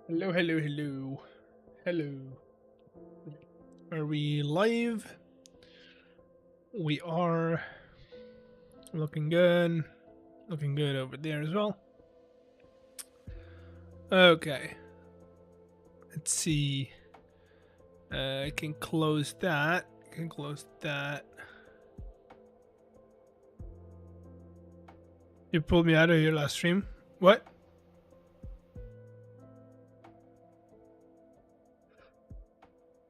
Hello, hello, hello. Hello. Are we live? We are. Looking good. Looking good over there as well. Okay. Let's see. I can close that. You pulled me out of your last stream. What?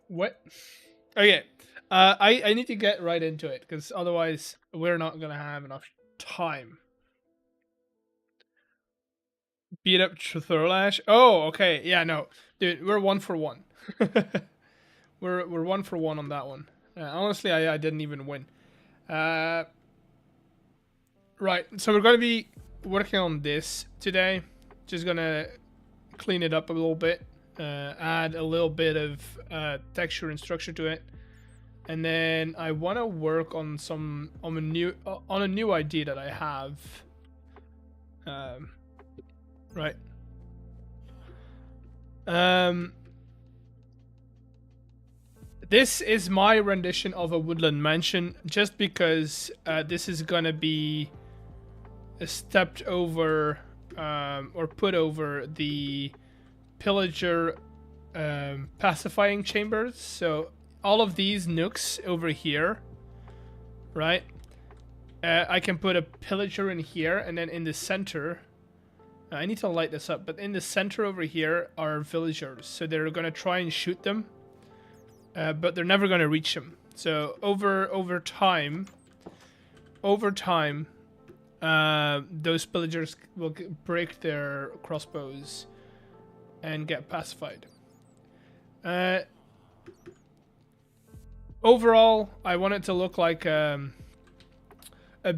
What? Okay. I need to get right into it because otherwise we're not gonna have enough time. Beat up Throlash. Oh, okay. Yeah, no, dude, we're 1 for 1. we're 1 for 1 on that one. Honestly, I didn't even win. Uh, right. So we're gonna be working on this today. Just gonna clean it up a little bit, add a little bit of texture and structure to it, and then I want to work on a new idea that I have. Right. This is my rendition of a woodland mansion, just because this is gonna be stepped over or put over the pillager pacifying chambers. So all of these nooks over here, right? I can put a pillager in here, and then in the center, I need to light this up, but in the center over here are villagers. So they're gonna try and shoot them, but they're never gonna reach them. So over time, those pillagers will break their crossbows and get pacified. Overall, I want it to look like a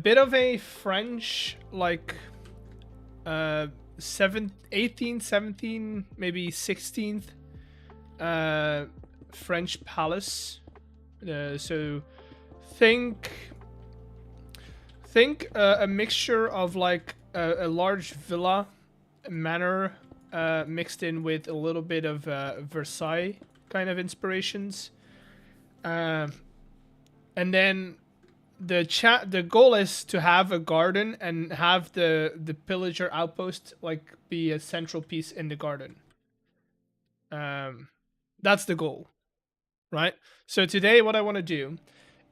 bit of a French, like 18th, 17th, maybe 16th French palace. So think a mixture of like a large villa manor mixed in with a little bit of Versailles kind of inspirations, and then the goal is to have a garden and have the pillager outpost like be a central piece in the garden. That's the goal, right? So today what I want to do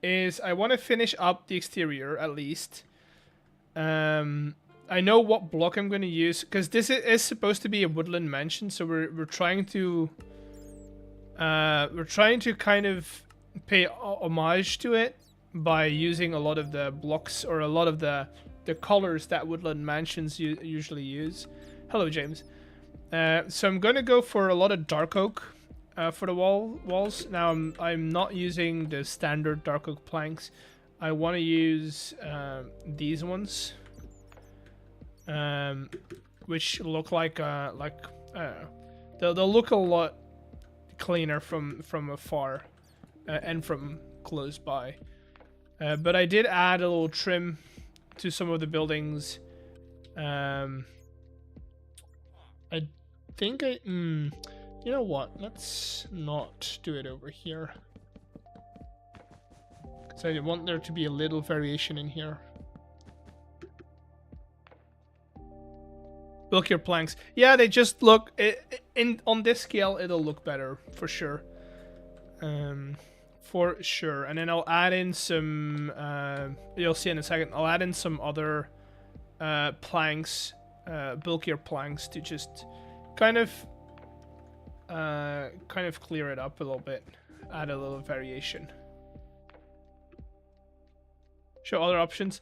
is I want to finish up the exterior at least. I know what block I'm going to use because this is supposed to be a woodland mansion, so we're trying to kind of pay homage to it by using a lot of the blocks or a lot of the colors that woodland mansions usually use. Hello, James. So I'm gonna go for a lot of dark oak for the walls. Now I'm not using the standard dark oak planks. I want to use these ones, which look like I don't know. They'll look a lot cleaner from afar and from close by. But I did add a little trim to some of the buildings. I think you know what? Let's not do it over here. Because I want there to be a little variation in here. Look your planks. Yeah, they just look on this scale. It'll look better for sure. For sure. And then I'll add in some. You'll see in a second. I'll add in some other planks, bulkier planks, to just kind of clear it up a little bit. Add a little variation. Show other options.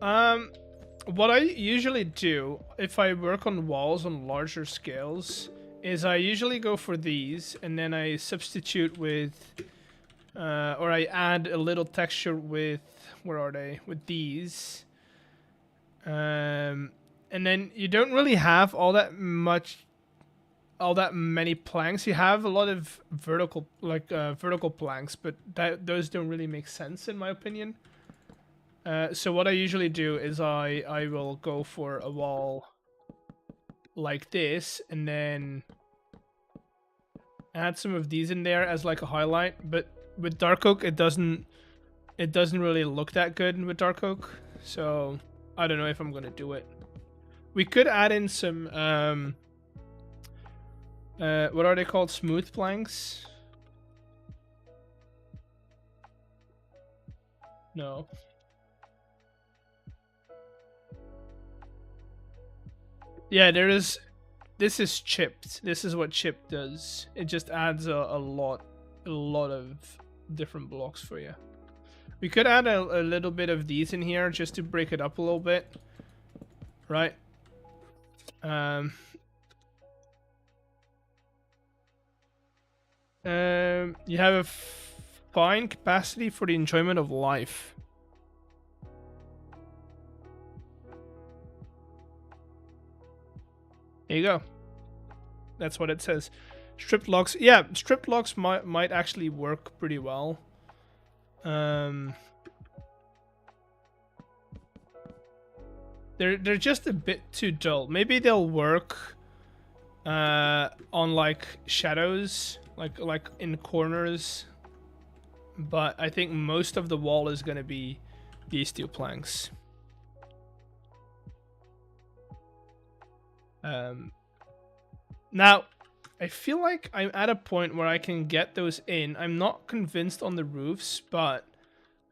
What I usually do if I work on walls on larger scales is I usually go for these, and then I substitute with, or I add a little texture with, where are they? With these. And then you don't really have all that many planks. You have a lot of vertical, like vertical planks, but those don't really make sense in my opinion. So what I usually do is I will go for a wall like this, and then add some of these in there as like a highlight, but with dark oak it doesn't really look that good with dark oak, so I don't know if I'm gonna do it. We could add in some what are they called, smooth planks? No. Yeah, there is. This is chipped. This is what chipped does. It just adds a lot of different blocks for you. We could add a little bit of these in here just to break it up a little bit, right? You have a fine capacity for the enjoyment of life. There you go. That's what it says. Stripped logs. Yeah, stripped logs might actually work pretty well. They're just a bit too dull. Maybe they'll work on like shadows, like in corners. But I think most of the wall is gonna be these two planks. Now, I feel like I'm at a point where I can get those in. I'm not convinced on the roofs, but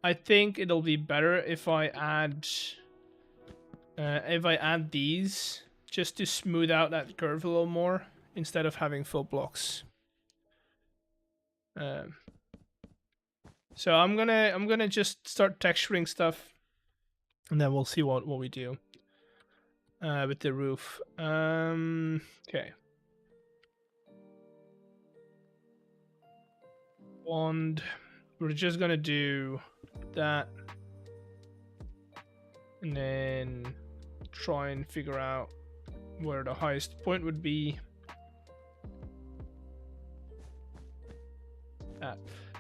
I think it'll be better if I add these just to smooth out that curve a little more instead of having full blocks. So I'm gonna just start texturing stuff, and then we'll see what we do with the roof. Okay. Wand. We're just gonna do that, and then try and figure out where the highest point would be.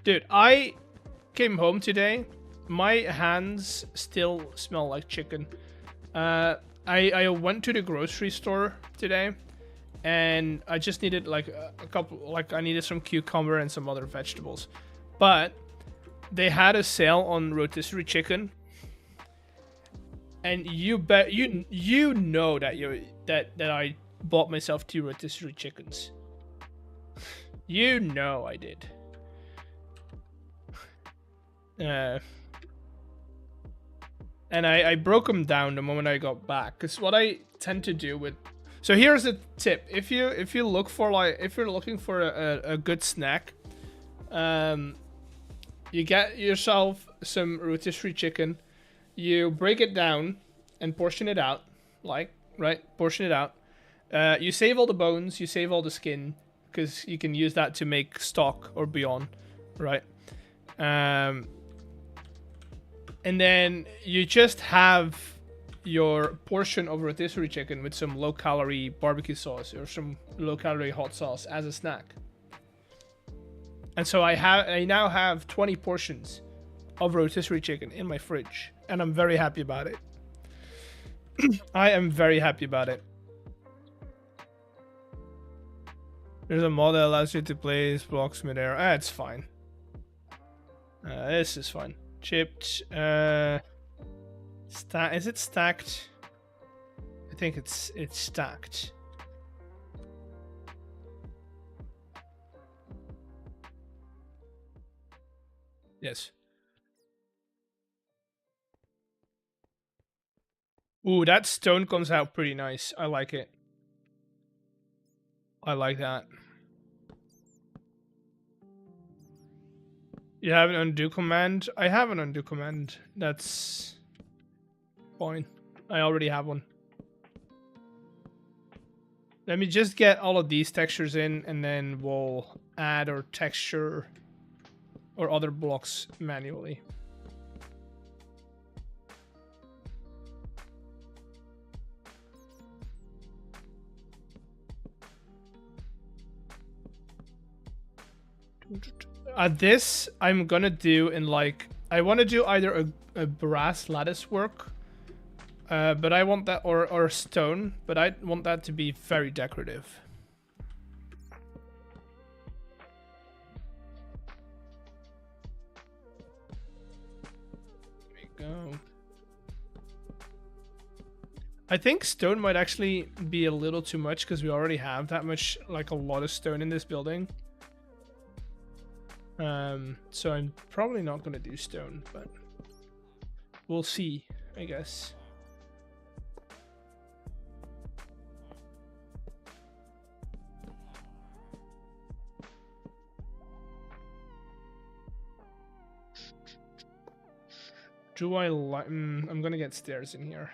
Dude, I came home today. My hands still smell like chicken. I went to the grocery store today, and I just needed like a couple, like I needed some cucumber and some other vegetables, but they had a sale on rotisserie chicken, and you bet you know that that I bought myself 2 rotisserie chickens. You know I did. And I broke them down the moment I got back, because what I tend to do with, so here's a tip: if you look for if you're looking for a good snack, you get yourself some rotisserie chicken, you break it down and portion it out, portion it out. You save all the bones, you save all the skin, because you can use that to make stock or beyond, right? And then you just have your portion of rotisserie chicken with some low-calorie barbecue sauce or some low-calorie hot sauce as a snack. And so I now have 20 portions of rotisserie chicken in my fridge, and I'm very happy about it. I am very happy about it. There's a mod that allows you to place blocks midair. It's fine. This is fine. Chipped. Is it stacked? I think it's stacked. Yes. Ooh, that stone comes out pretty nice. I like it. I like that. You have an undo command? I have an undo command. That's fine. I already have one. Let me just get all of these textures in, and then we'll add our texture or other blocks manually. This I'm gonna do in like, I want to do either a brass lattice work, but I want that, or stone, but I want that to be very decorative. I think stone might actually be a little too much because we already have that much, like a lot of stone in this building. So I'm probably not gonna do stone, but we'll see, I guess. Do I like? I'm gonna get stairs in here.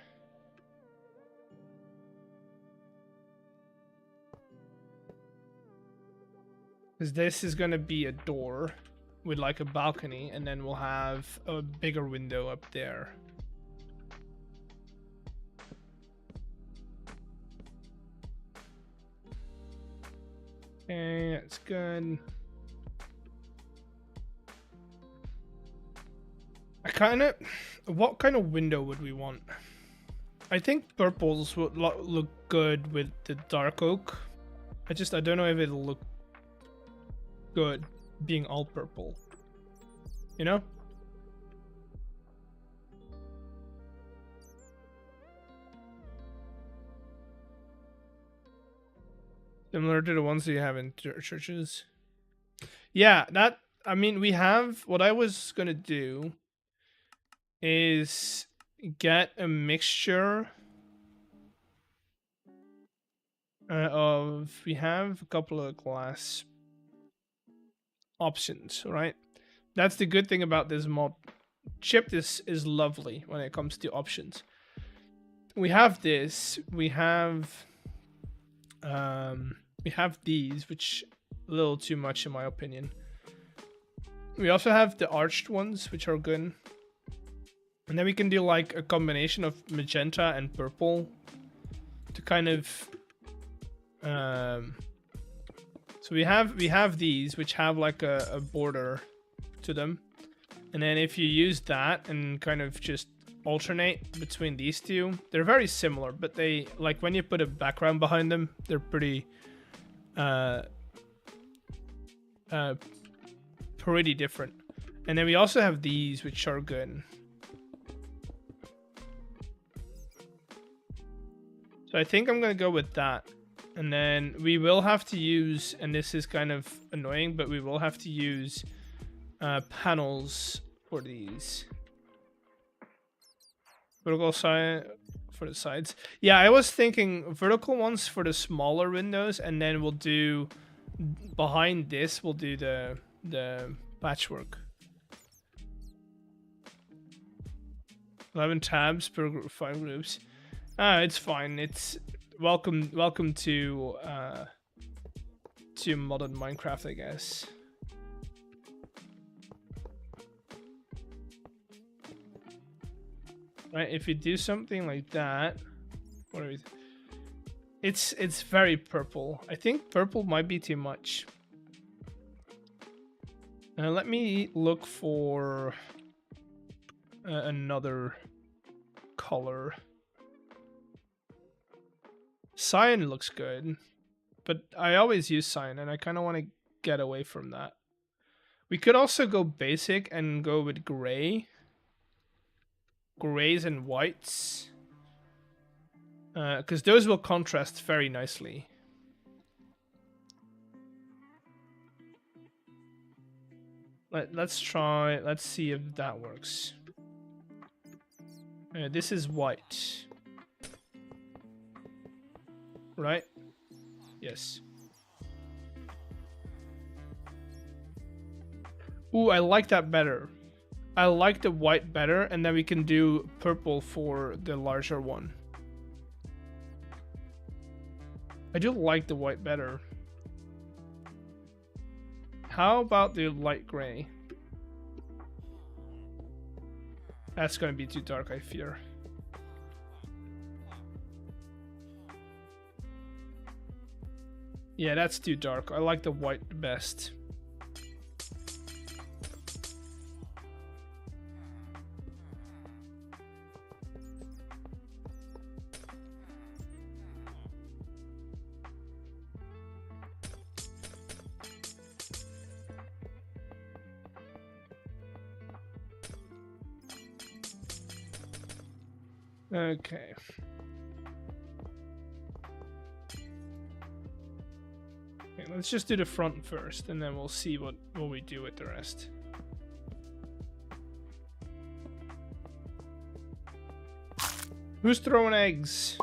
Because this is gonna be a door with like a balcony, and then we'll have a bigger window up there. Okay, that's good. What kind of window would we want? I think purples would look good with the dark oak. I don't know if it'll look good being all purple. You know? Similar to the ones that you have in churches. Yeah, I mean, we have, what I was gonna do is get a mixture of, we have a couple of glass options, right? That's the good thing about this mod. Chip, this is lovely when it comes to options. We have this, we have these, which a little too much in my opinion. We also have the arched ones, which are good. And then we can do like a combination of magenta and purple to kind of so we have these which have like a border to them, and then if you use that and kind of just alternate between these two, they're very similar, but they, like, when you put a background behind them, they're pretty pretty different. And then we also have these which are good. So I think I'm gonna go with that. And then we will have to use, and this is kind of annoying, but we will have to use panels for these. Vertical side for the sides. Yeah, I was thinking vertical ones for the smaller windows, and then we'll do behind this, we'll do the patchwork. 11 tabs per group, 5 groups. It's fine. It's welcome to modern Minecraft, I guess. Right, if you do something like that, what are we? It's very purple. I think purple might be too much. Let me look for another color. Cyan looks good, but I always use cyan, and I kind of want to get away from that. We could also go basic and go with gray. Grays and whites. Because those will contrast very nicely. Let's see if that works. This is white. Right? Yes. Ooh, I like that better. I like the white better, and then we can do purple for the larger one. I do like the white better. How about the light gray? That's gonna be too dark, I fear. Yeah, that's too dark. I like the white the best. Okay. let's just do the front first, and then we'll see what we do with the rest. Who's throwing eggs?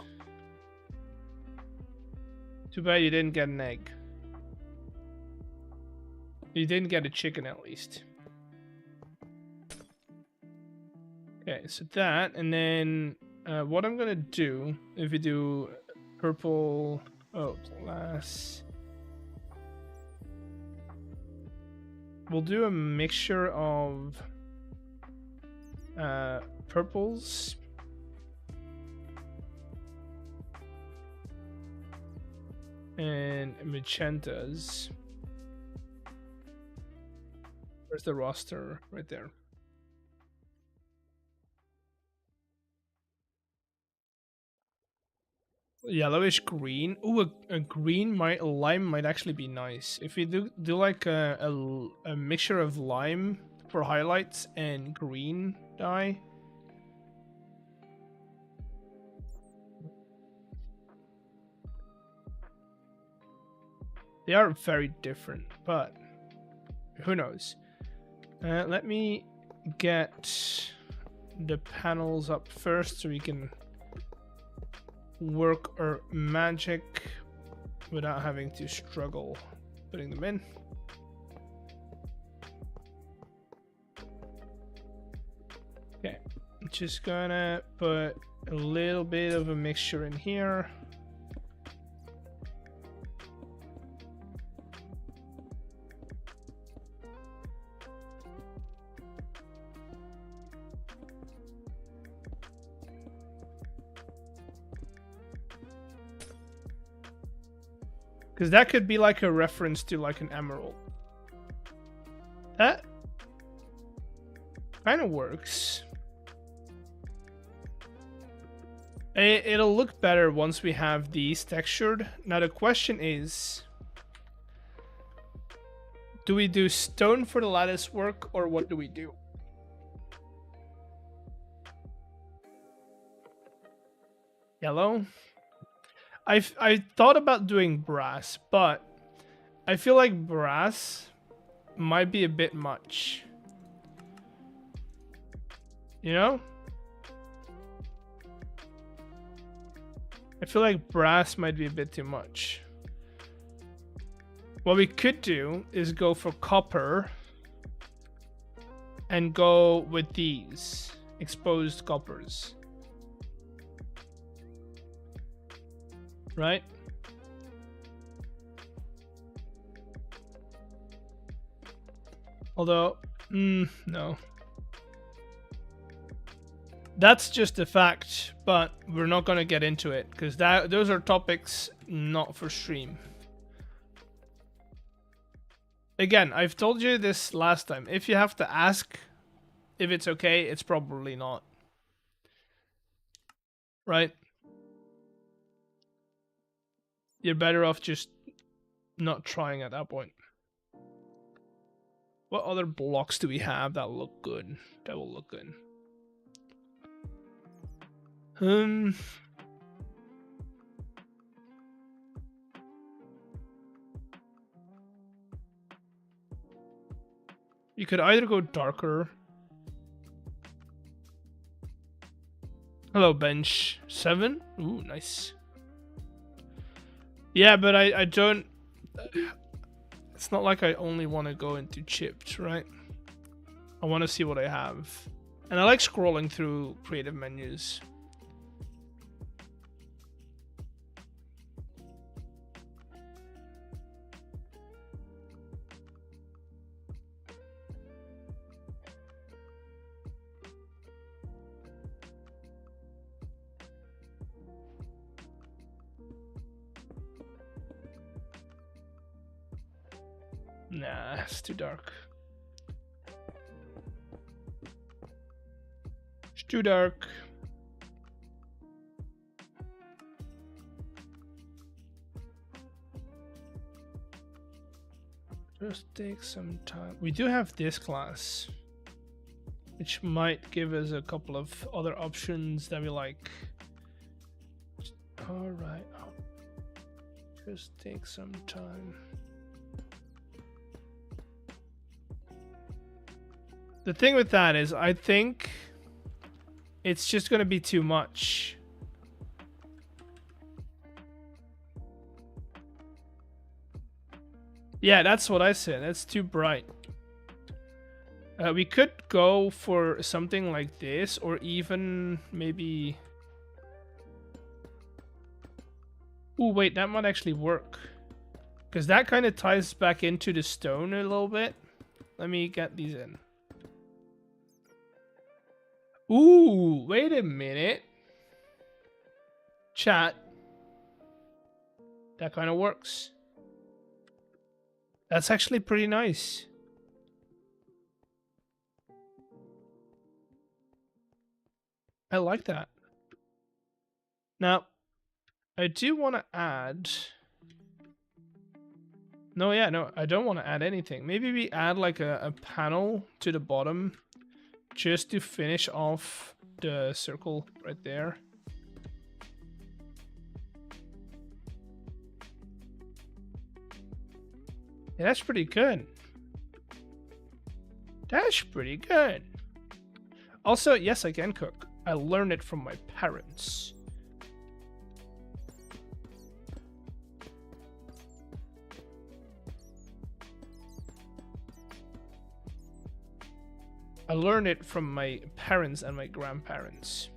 Too bad you didn't get an egg. You didn't get a chicken at least. Okay, so that, and then what I'm gonna do, if we do purple, glass. We'll do a mixture of purples. And magentas. Where's the roster? Right there. Yellowish green. Ooh, a green lime might actually be nice. If we do like a mixture of lime for highlights and green dye. They are very different, but who knows? Let me get the panels up first so we can work our magic without having to struggle putting them in. Okay, I'm just gonna put a little bit of a mixture in here. Because that could be like a reference to like an emerald. That kind of works. It'll look better once we have these textured. Now the question is, do we do stone for the lattice work, or what do we do? Yellow? I thought about doing brass, but I feel like brass might be a bit much. You know? I feel like brass might be a bit too much. What we could do is go for copper and go with these exposed coppers. Right? Although, no. That's just a fact, but we're not going to get into it because those are topics not for stream. Again, I've told you this last time. If you have to ask if it's okay, it's probably not. Right? You're better off just not trying at that point. What other blocks do we have that look good? That will look good. You could either go darker. Hello, bench 7. Ooh, nice. Yeah, but I don't... It's not like I only want to go into chipped, right? I want to see what I have. And I like scrolling through creative menus. Nah, it's too dark. It's too dark. Just take some time. We do have this class, which might give us a couple of other options that we like. All right. Just take some time. The thing with that is, I think it's just gonna be too much. Yeah, that's what I said. That's too bright. We could go for something like this, or even maybe... Oh, wait, that might actually work. Because that kind of ties back into the stone a little bit. Let me get these in. Ooh, wait a minute. Chat. That kind of works. That's actually pretty nice. I like that. Now, I do want to add... No, yeah, no, I don't want to add anything. Maybe we add like a panel to the bottom just to finish off the circle right there. Yeah, that's pretty good. That's pretty good. Also, yes, I can cook. I learned it from my parents. I learned it from my parents and my grandparents.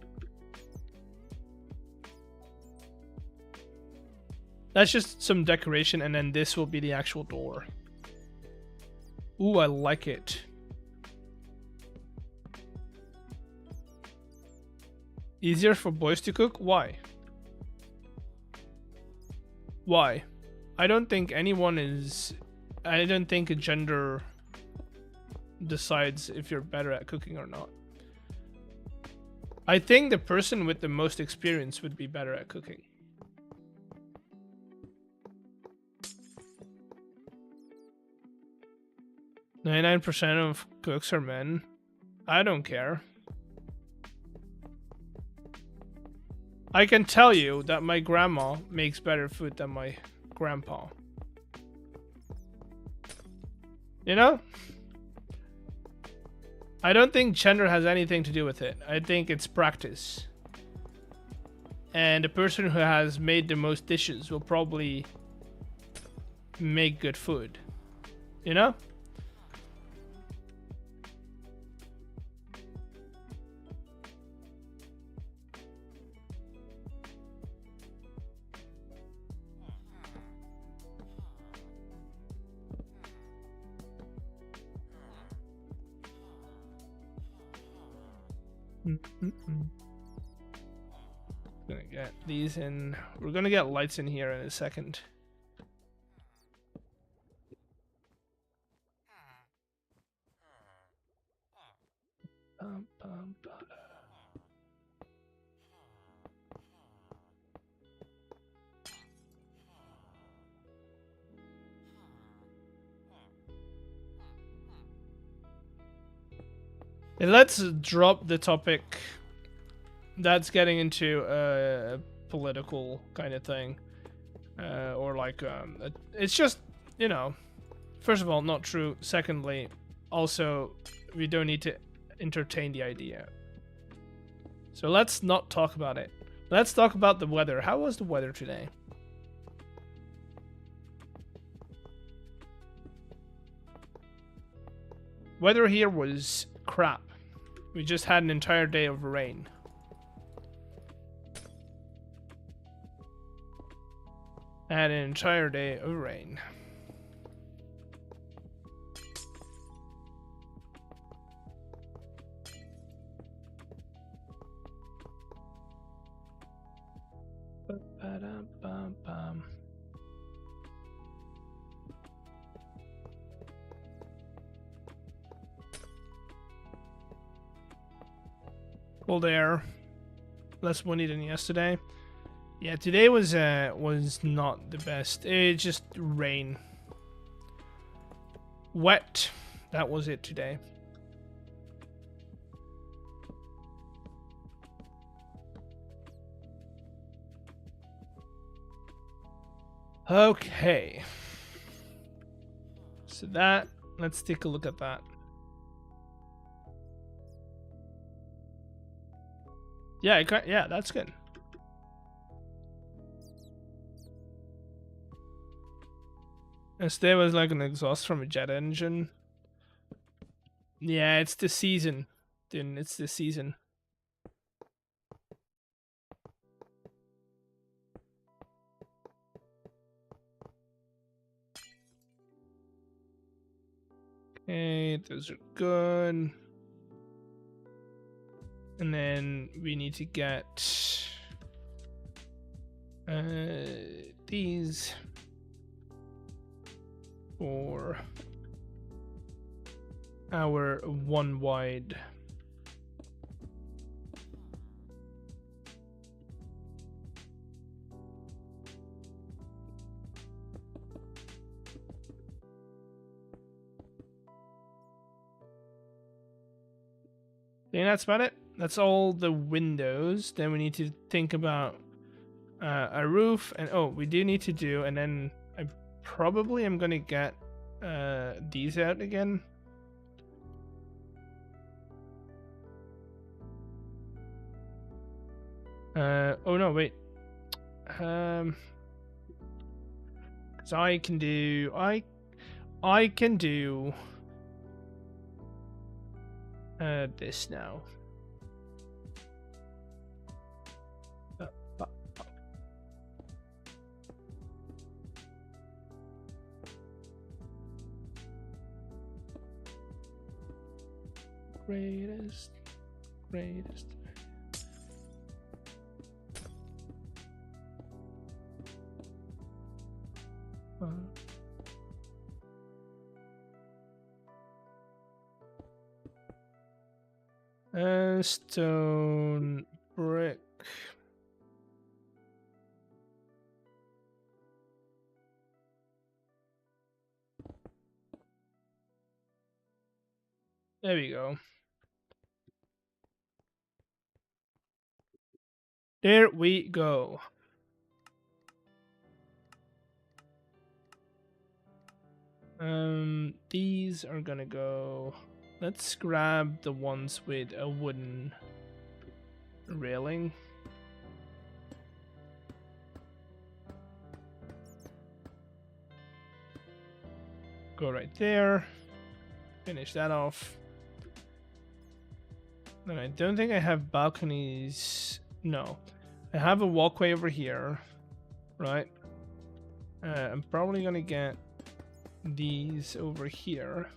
That's just some decoration, and then this will be the actual door. Ooh, I like it. Easier for boys to cook? Why? Why? I don't think anyone is... I don't think a gender decides if you're better at cooking or not. I think the person with the most experience would be better at cooking. %of cooks are men. I don't care. I can tell you that my grandma makes better food than my grandpa. You know? I don't think gender has anything to do with it. I think it's practice. And the person who has made the most dishes will probably make good food. You know? Gonna get these in. We're gonna get lights in here in a second. Let's drop the topic that's getting into a political kind of thing, or like it's just, you know, first of all, not true. Secondly, also we don't need to entertain the idea. So let's not talk about it. Let's talk about the weather. How was the weather today? Weather here was crap. We just had an entire day of rain. Had an entire day of rain. Ba-ba-dum-bum-bum. Cold air, less windy than yesterday. Yeah, today was not the best. It just rain, wet. That was it today. Okay. So that, let's take a look at that. Yeah, yeah, that's good. And there was like an exhaust from a jet engine. Yeah, it's the season. Dude, it's the season. Okay, those are good. And then we need to get these for our one wide. I think that's about it. That's all the windows. Then we need to think about a roof, and oh, we do need to do, and then I probably am gonna get these out again. Oh no, wait. Cause I can do this now. Greatest. Stone brick. There we go. There we go. These are gonna go. Let's grab the ones with a wooden railing. Go right there. Finish that off. And I don't think I have balconies. No. I have a walkway over here. Right. I'm probably gonna get these over here.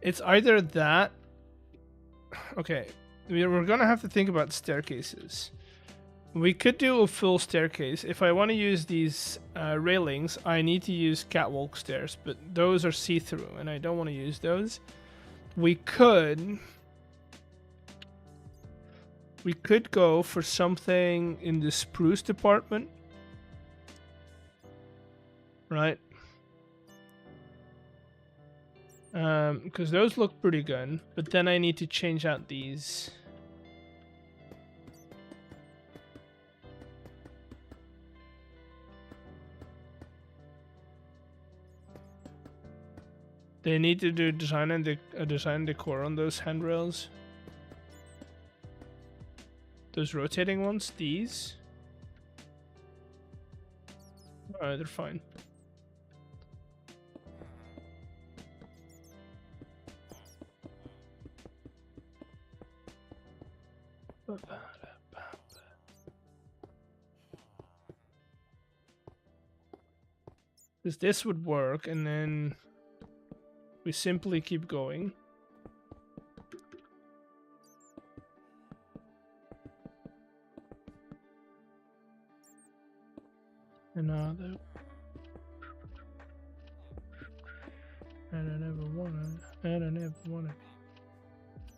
It's either that. Okay, we're gonna have to think about staircases. We could do a full staircase. If I want to use these railings, I need to use catwalk stairs, but those are see-through, and I don't want to use those. We could go for something in the spruce department, right? Because those look pretty good, but then I need to change out these. They need to do design and decor on those handrails. Those rotating ones, these. Oh, they're fine. Because this would work, and then we simply keep going. Another. I don't ever wanna.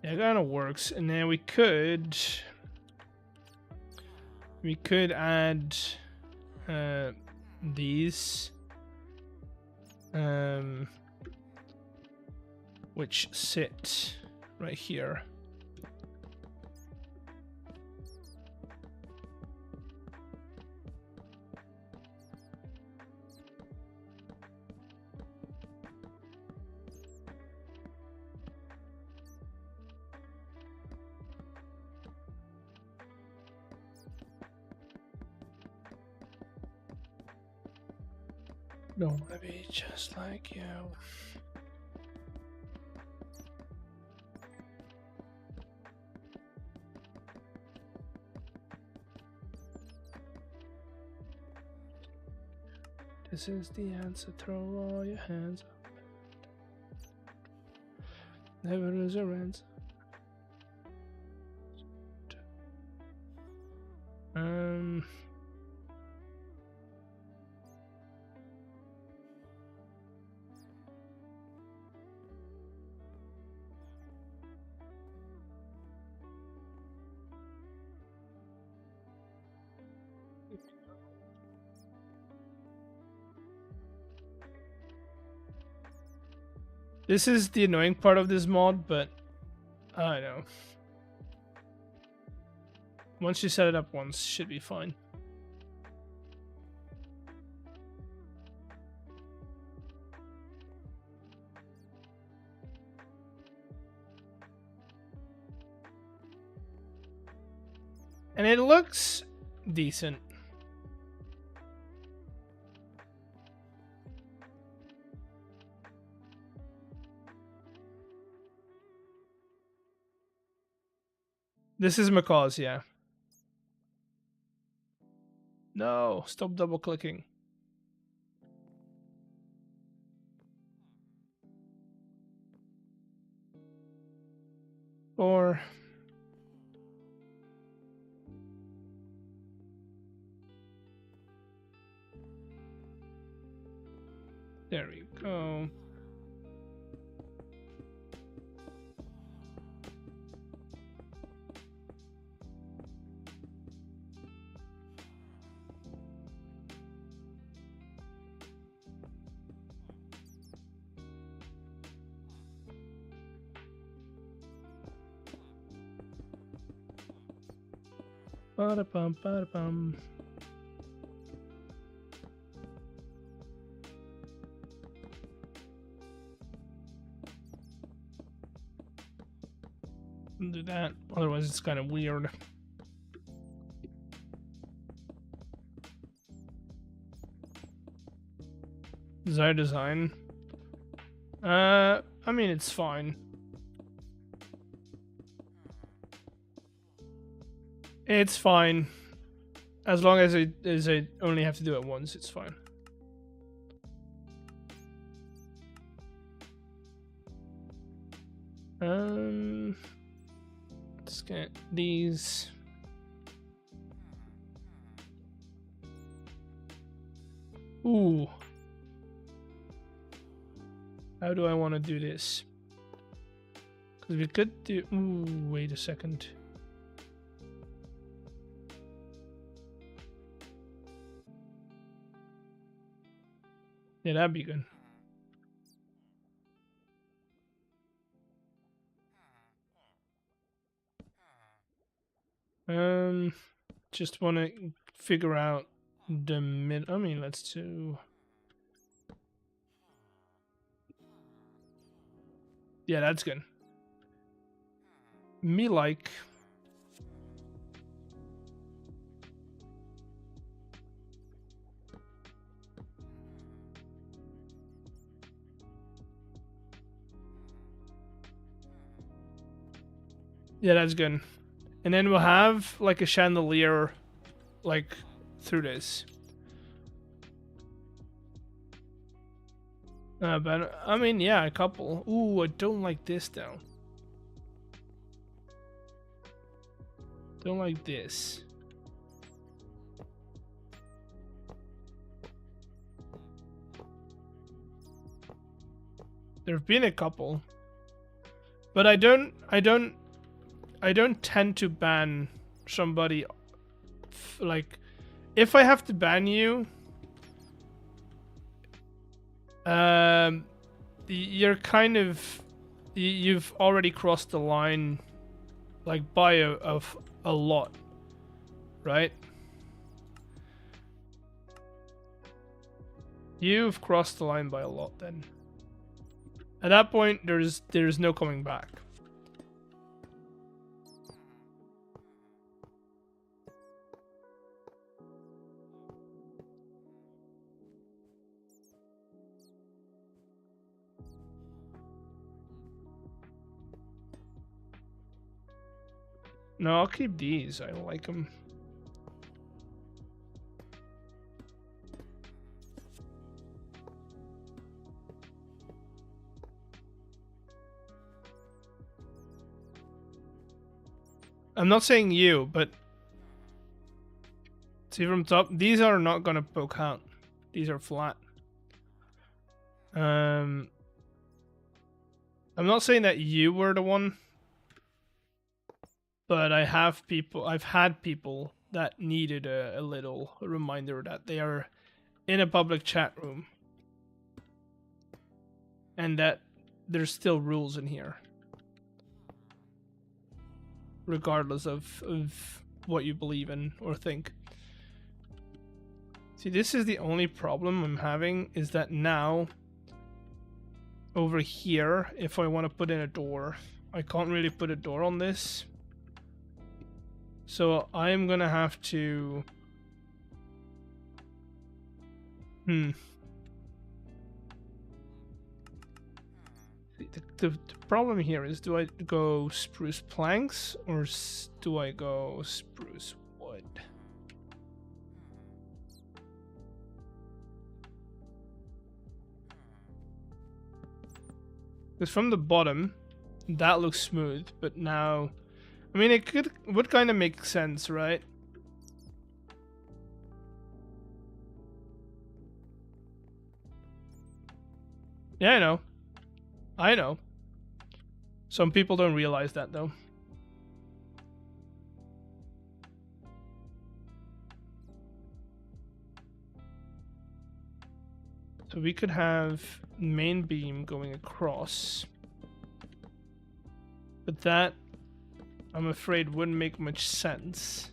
Yeah, it kind of works, and then we could add these, which sit right here. Don't want to be just like you. This is the answer. Throw all your hands up. Never lose your hands. This is the annoying part of this mod, but I know. Once you set it up once, should be fine. And it looks decent. This is Macaw's, yeah. No, stop double clicking. Or there we go. Ba-da-bum, ba-da-bum. Do that, otherwise it's kind of weird. Desired design. I mean, it's fine. It's fine. As long as I only have to do it once, it's fine. Let's get these. Ooh. How do I want to do this? Because we could do... Ooh, wait a second. Yeah, that'd be good. Just want to figure out the mid... I mean, let's do... Yeah, that's good. Me like... Yeah, that's good. And then we'll have like a chandelier like through this. But I mean, yeah, a couple. Ooh, I don't like this though. Don't like this. There have been a couple. But I don't tend to ban somebody. Like, if I have to ban you, you're kind of, you've already crossed the line, like by a lot, right? You've crossed the line by a lot. Then, at that point, there's no coming back. No, I'll keep these. I like them. I'm not saying you, but see from top, these are not gonna poke out. These are flat. I'm not saying that you were the one, but I've had people that needed a little reminder that they are in a public chat room and that there's still rules in here, regardless of what you believe in or think. See, this is the only problem I'm having, is that now over here, if I want to put in a door, I can't really put a door on this. So I'm gonna have to... The problem here is, do I go spruce planks or do I go spruce wood? Because from the bottom, that looks smooth, but now... I mean, it would kind of make sense, right? Yeah, I know. I know. Some people don't realize that, though. So we could have main beam going across. But that, I'm afraid, wouldn't make much sense.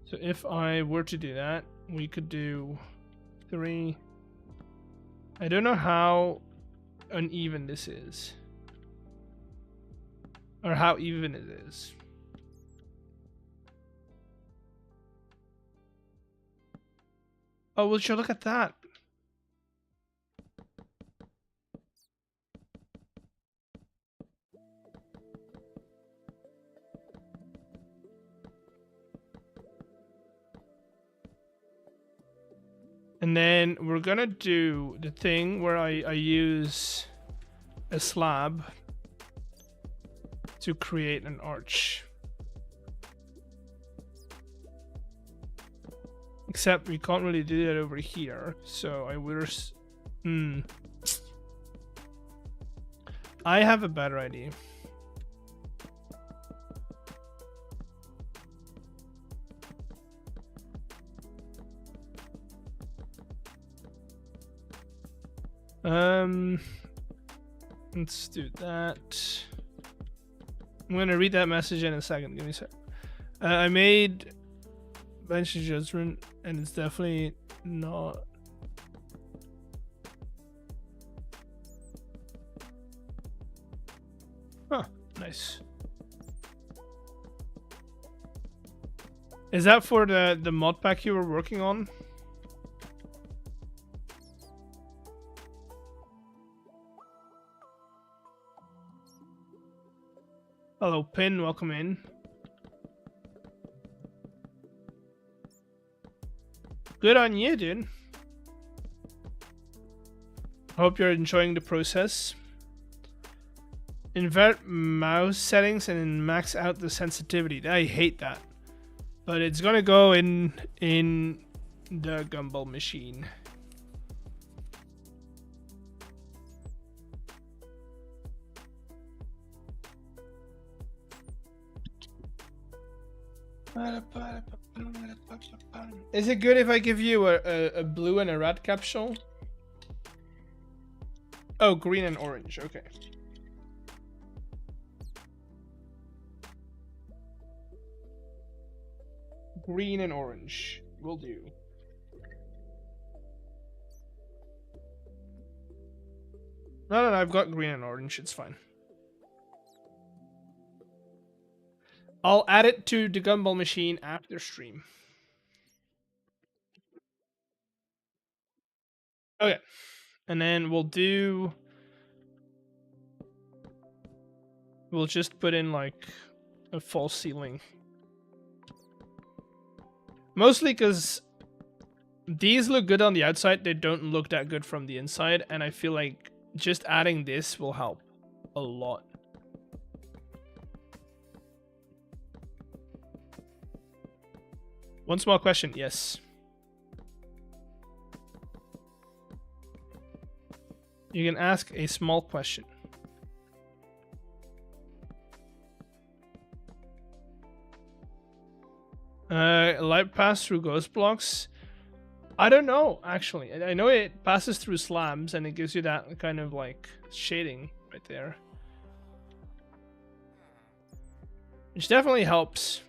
So if I were to do that, we could do 3. I don't know how uneven this is. Or how even it is. Oh, well, sure, look at that. And then we're gonna do the thing where I use a slab to create an arch. Except we can't really do that over here, so I would... I have a better idea. Let's do that. I'm gonna read that message in a second. Give me a sec. I made bench judgment, and it's definitely not. Huh. Nice. Is that for the mod pack you were working on? Hello, Pin. Welcome in. Good on you, dude. Hope you're enjoying the process. Invert mouse settings and max out the sensitivity. I hate that, but it's gonna go in the gumball machine. Is it good if I give you a blue and a red capsule? Oh, green and orange. Okay. Green and orange will do. No, I've got green and orange. It's fine. I'll add it to the gumball machine after stream. Okay. And then we'll do... we'll just put in like a false ceiling. Mostly because these look good on the outside, they don't look that good from the inside, and I feel like just adding this will help a lot. One small question, yes. You can ask a small question. Light pass through ghost blocks. I don't know, actually. I know it passes through slabs and it gives you that kind of like shading right there, which definitely helps.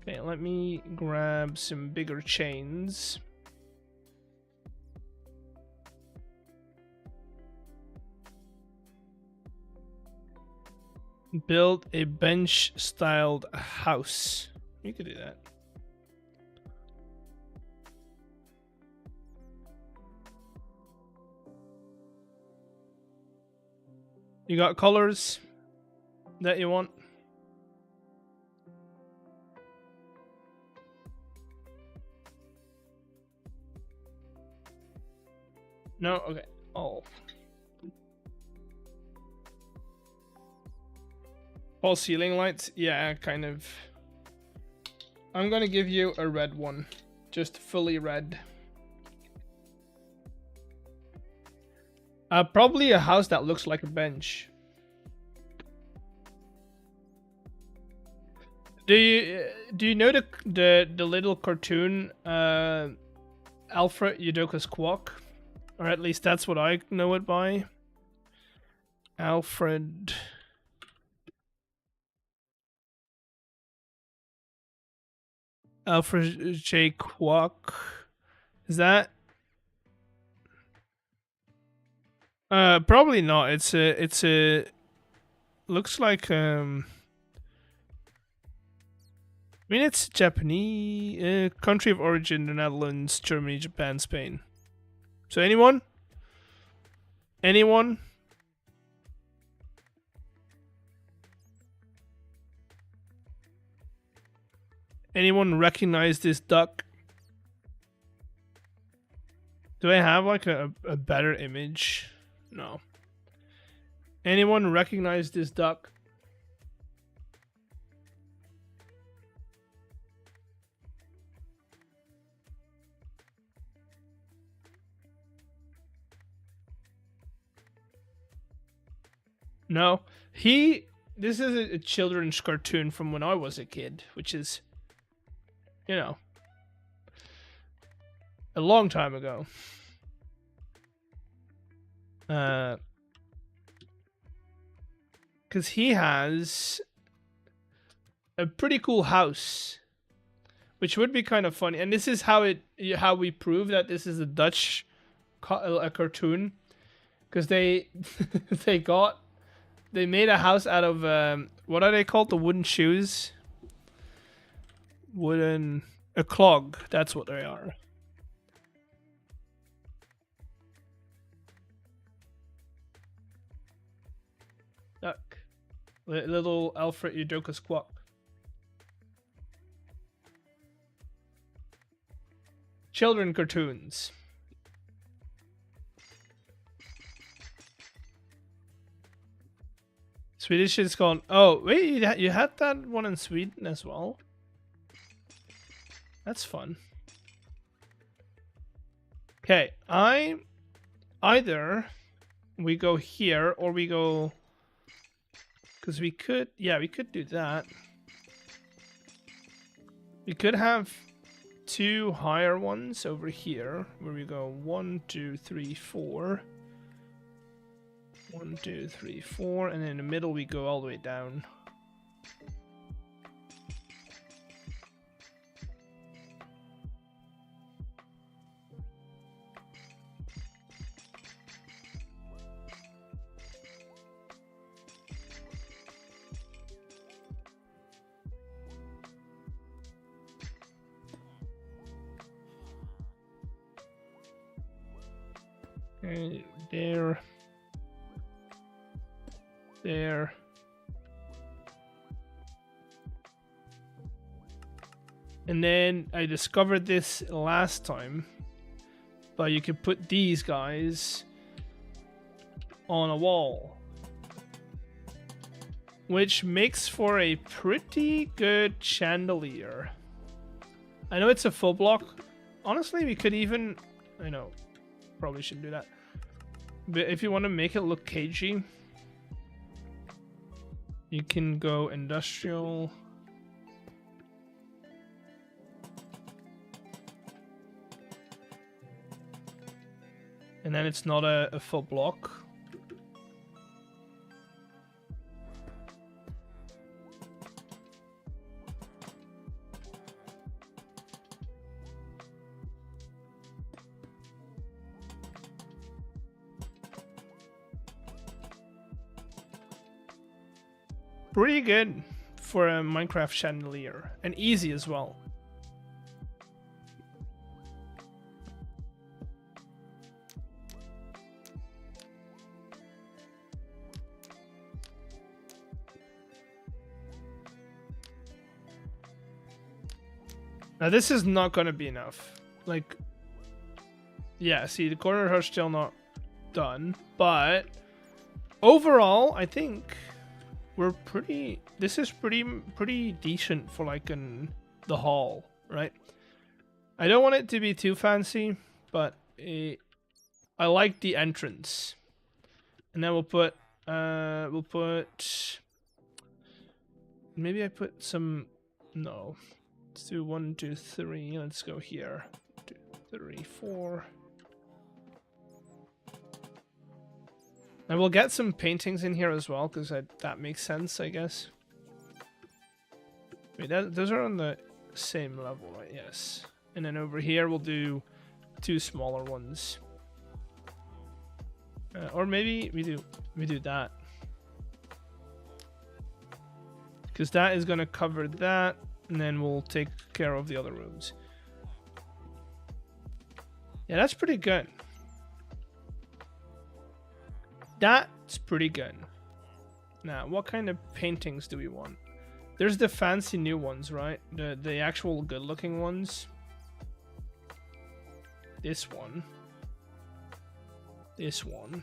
Okay, let me grab some bigger chains. Build a bench-styled house. You could do that. You got colors that you want? No? Okay. Oh. False ceiling lights? Yeah, kind of. I'm gonna give you a red one. Just fully red. Probably a house that looks like a bench. Do you know the little cartoon Alfred Udoka's Quack? Or at least that's what I know it by. Alfred J. Quack. Is that? Probably not. It's a looks like I mean, it's Japanese, country of origin: the Netherlands, Germany, Japan, Spain. So anyone? Anyone? Anyone recognize this duck? Do I have like a better image? No. Anyone recognize this duck? No. This is a children's cartoon from when I was a kid, which is, you know, a long time ago. Because he has a pretty cool house, which would be kind of funny. And this is how we prove that this is a Dutch cartoon, because they they made a house out of what are they called? The wooden shoes. A clog. That's what they are. Duck. Little Alfred Udoka's Quack. Children cartoons. Swedish is called. Oh wait, you had that one in Sweden as well. That's fun. Okay, either we go here or we go, because we could do that. We could have two higher ones over here where we go 1, 2, 3, 4. 1, 2, 3, 4, and in the middle we go all the way down. Okay, there. there. And then I discovered this last time, but you can put these guys on a wall, which makes for a pretty good chandelier. I know it's a full block. Honestly, we could even, I know, probably shouldn't do that. But if you want to make it look cagey, you can go industrial. And then it's not a full block. Pretty good for a Minecraft chandelier, and easy as well. Now this is not gonna be enough. Like, yeah, see, the corners are still not done, but overall, I think we're pretty. This is pretty decent for like the hall, right? I don't want it to be too fancy, but I like the entrance. And then we'll put maybe I put some, no. Let's do 1, 2, 3. Let's go here. 2, 3, 4. And we'll get some paintings in here as well, because that makes sense, I guess. Wait, those are on the same level, right? Yes. And then over here we'll do 2 smaller ones. Or maybe we do that, because that is gonna cover that. And then we'll take care of the other rooms. Yeah, that's pretty good. That's pretty good. Now, what kind of paintings do we want? There's the fancy new ones, right? The actual good-looking ones. This one. This one.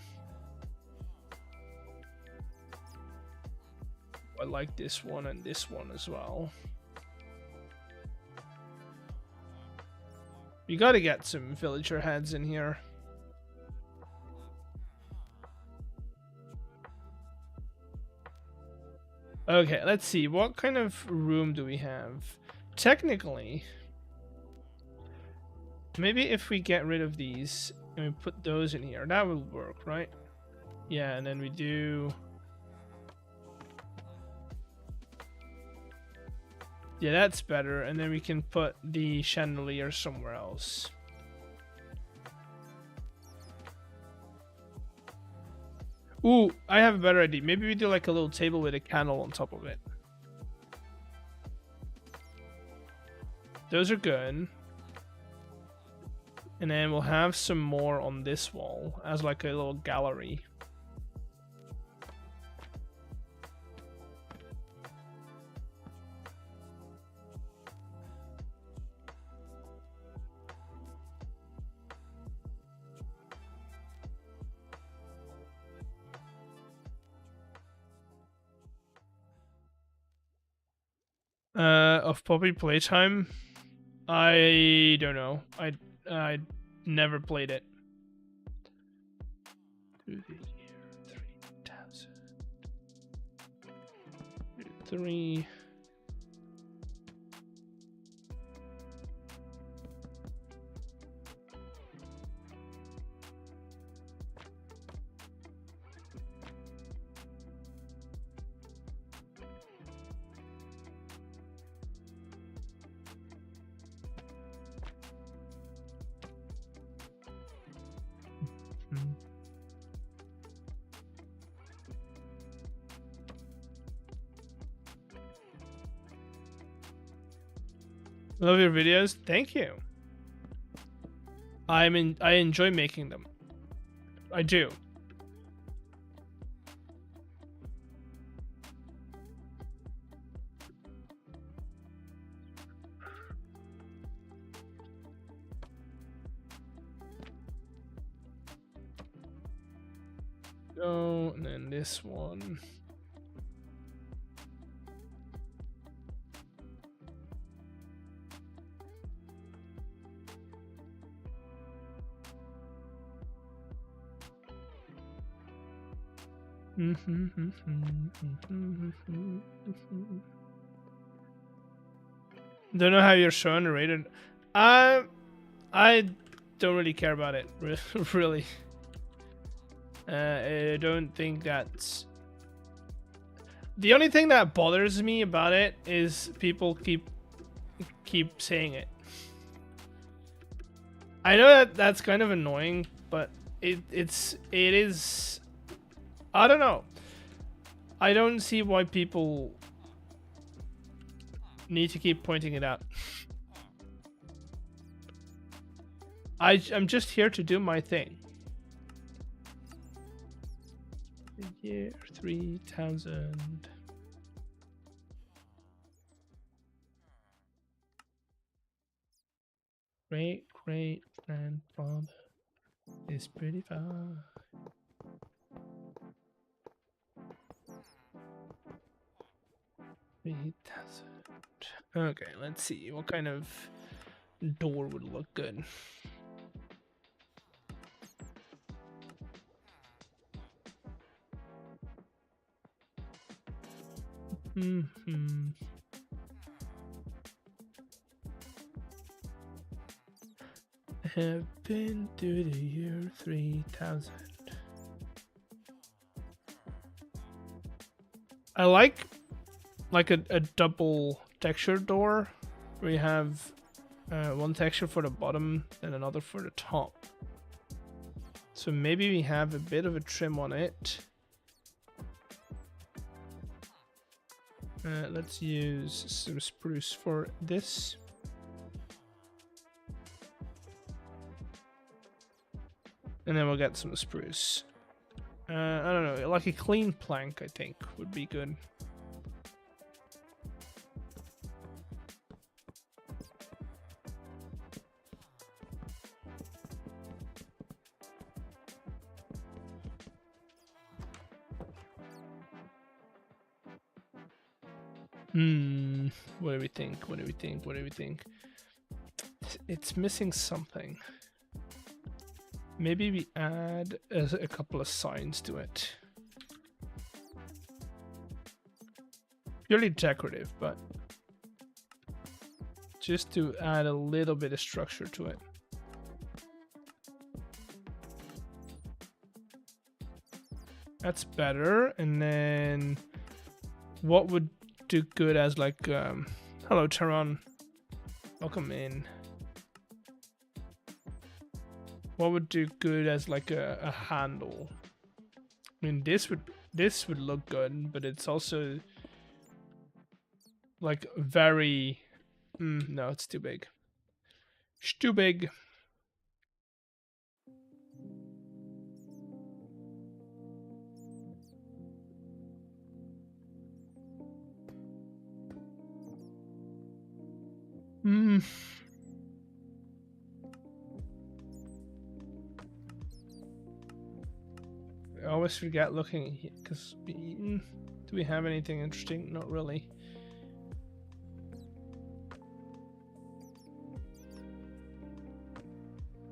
I like this one and this one as well. You gotta get some villager heads in here. Okay, let's see. What kind of room do we have? Technically, maybe if we get rid of these and we put those in here, that will work, right? Yeah, and then we do... Yeah, that's better. And then we can put the chandelier somewhere else. Ooh, I have a better idea. Maybe we do like a little table with a candle on top of it. Those are good. And then we'll have some more on this wall as like a little gallery. Of Poppy playtime, I don't know. I never played it. Through the year 3000. 3. Love your videos. Thank you. I enjoy making them. I do. go, and then this one. Don't know how you're showing rated. I don't really care about it, really. I don't think that's... The only thing that bothers me about it is people keep saying it. I know that that's kind of annoying, but it is... I don't know. I don't see why people need to keep pointing it out. I'm just here to do my thing. The year 3000. Great grandfather is pretty far. Okay, let's see what kind of door would look good. Have been to the year 3000. I like a double texture door where you have one texture for the bottom and another for the top. So maybe we have a bit of a trim on it. Let's use some spruce for this. And then we'll get some spruce. I don't know, like a clean plank I think would be good. What do we think? What do we think? What do we think? It's missing something. Maybe we add a couple of signs to it. Purely decorative, but just to add a little bit of structure to it. That's better. And then what would do good as like hello Taron, welcome in. What would do good as like a handle? I mean, this would look good, but it's also like very no, it's too big. It's too big. I always forget looking here because do we have anything interesting? Not really.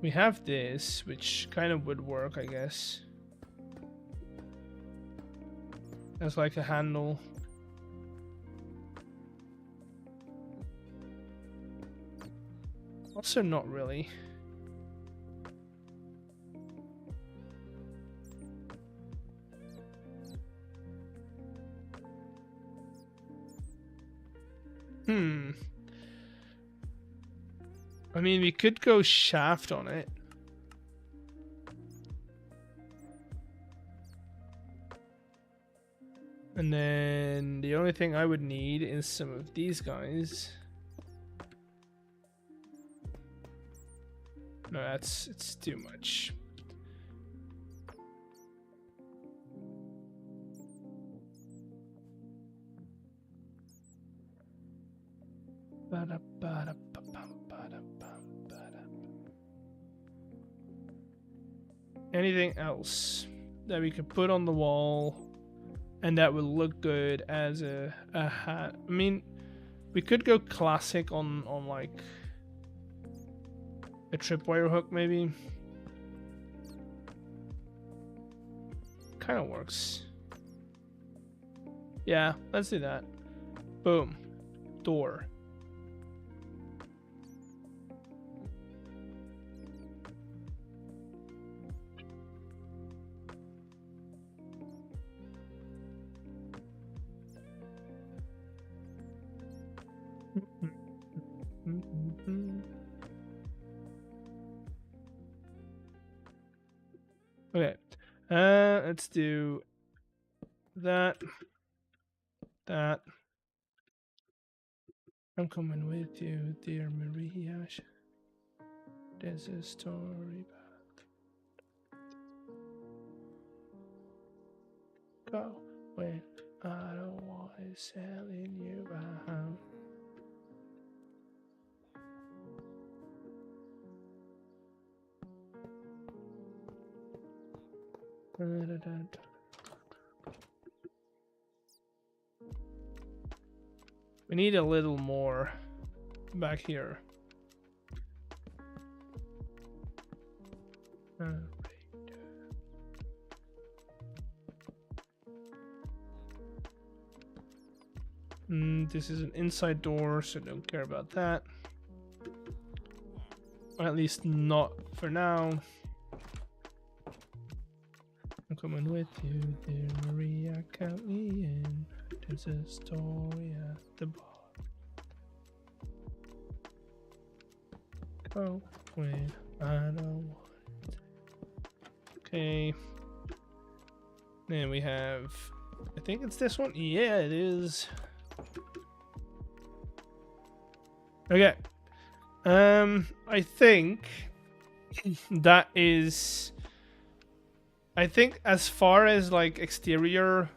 We have this, which kind of would work, I guess. As like a handle. Also not really. I mean, we could go shaft on it. And then the only thing I would need is some of these guys. No, it's too much. Anything else? that we could put on the wall, and that would look good as a hat. I mean, we could go classic on like a tripwire hook maybe. Kind of works. Yeah, let's do that. Boom. Door. Okay. Let's do that. That. I'm coming with you, dear Maria. There's a story about go when I don't want it selling you out. We need a little more back here. This is an inside door, so don't care about that. Or at least not for now. I'm coming with you, dear Maria, count me in. There's a story at the bar. Go when I don't want it. Okay. Then we have, I think it's this one. Yeah, it is. Okay. I think that is, I think as far as like exterior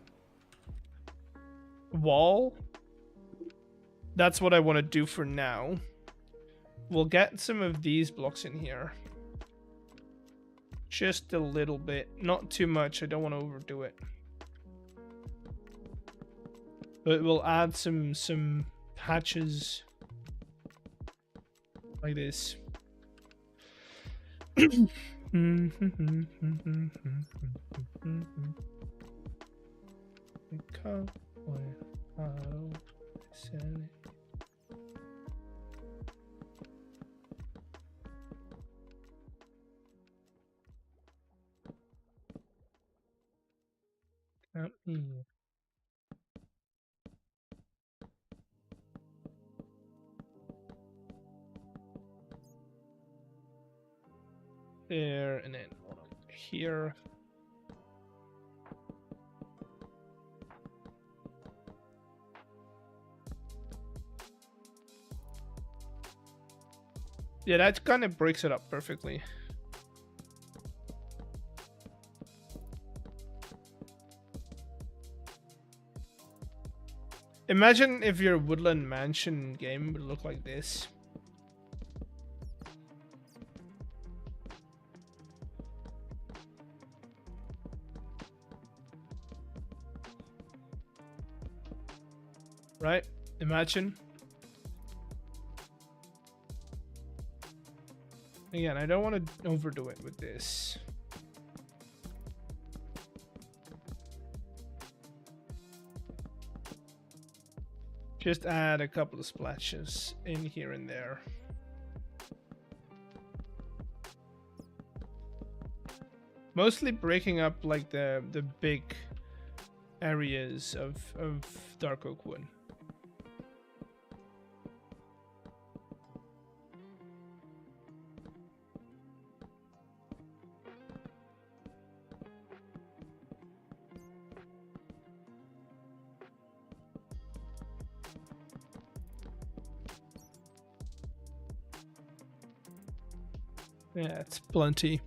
wall, that's what I want to do for now. We'll get some of these blocks in here. Just a little bit, not too much. I don't want to overdo it. But we'll add some hatches like this. There, and then one up here. Yeah, that kind of breaks it up perfectly. Imagine if your Woodland Mansion game would look like this. Right? Imagine. Again, I don't want to overdo it with this. Just add a couple of splashes in here and there. Mostly breaking up like the big areas of dark oak wood. Yeah, it's plenty.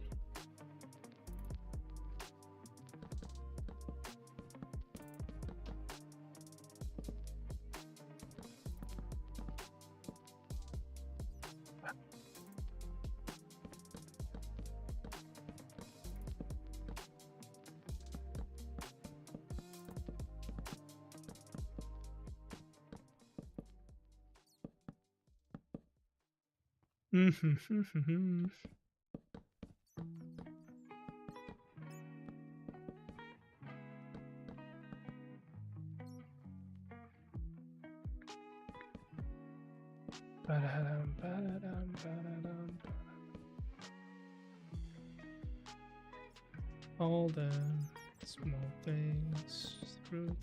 All the small things through.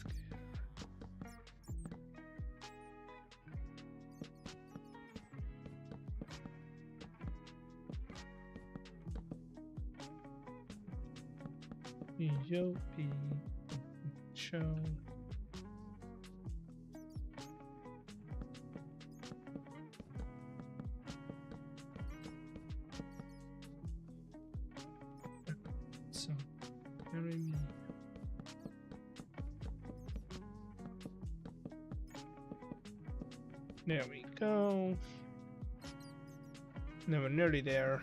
Yopi show. So, marry me. There we go. Now we're nearly there.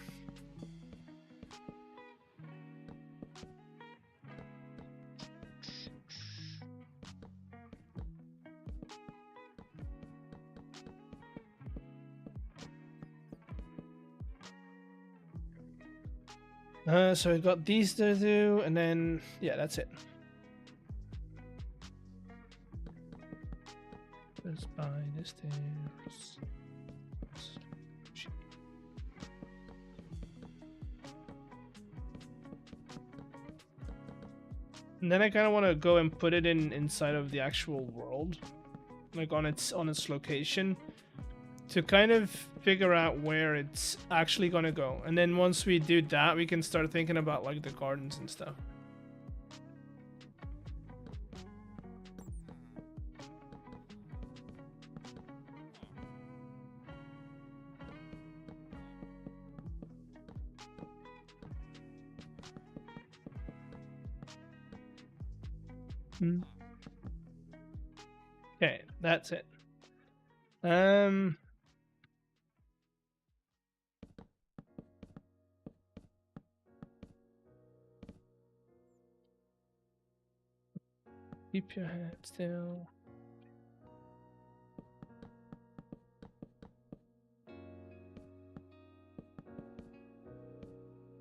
So we've got these to do, and then, yeah, that's it. Just buy the stairs. And then I kind of want to go and put it inside of the actual world, like on its location, to kind of figure out where it's actually gonna go. And then once we do that, we can start thinking about like the gardens and stuff. Okay, that's it. Keep your head still.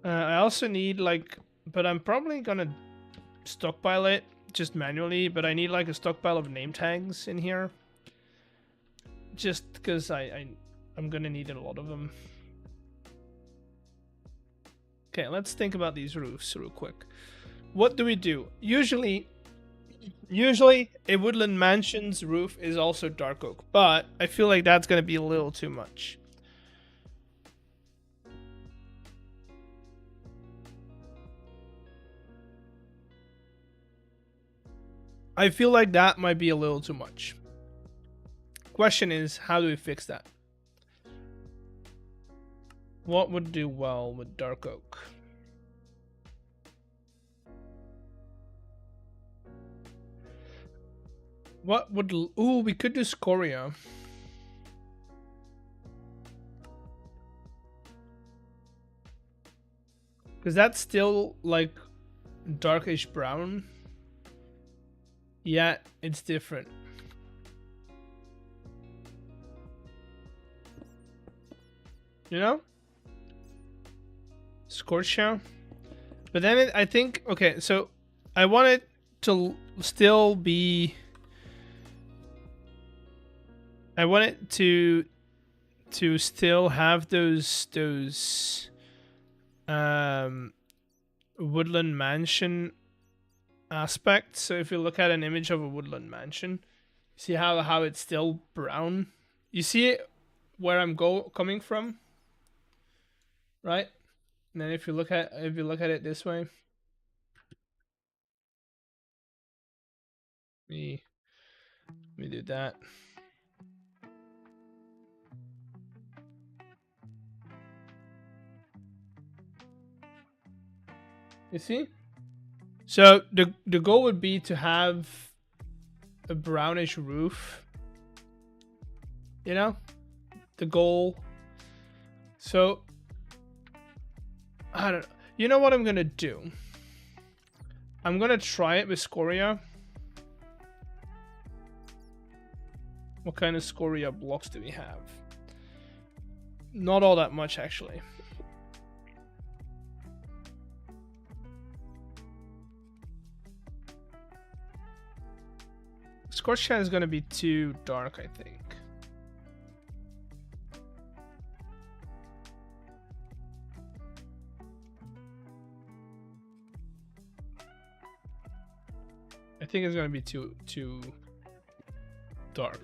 I also need like, but I'm probably gonna stockpile it just manually, but I need like a stockpile of name tags in here. Just because I'm gonna need a lot of them. Okay, let's think about these roofs real quick. What do we do? Usually a woodland mansion's roof is also dark oak, but I feel like that's gonna be a little too much. I feel like that might be a little too much. Question is, how do we fix that? What would do well with dark oak? What would... Ooh, we could do scoria. Because that's still, like, darkish brown. Yeah, it's different. You know? Scorchia. But then I think... Okay, so I want it to still be... I want it to still have those woodland mansion aspects. So if you look at an image of a woodland mansion, see how it's still brown. You see it where I'm coming from, right? And then if you look at it this way, let me do that. You see? So the goal would be to have a brownish roof. You know? The goal. So I don't know. You know what I'm gonna do? I'm gonna try it with scoria. What kind of scoria blocks do we have? Not all that much, actually. Scorched Hand is going to be too dark, I think. I think it's going to be too dark.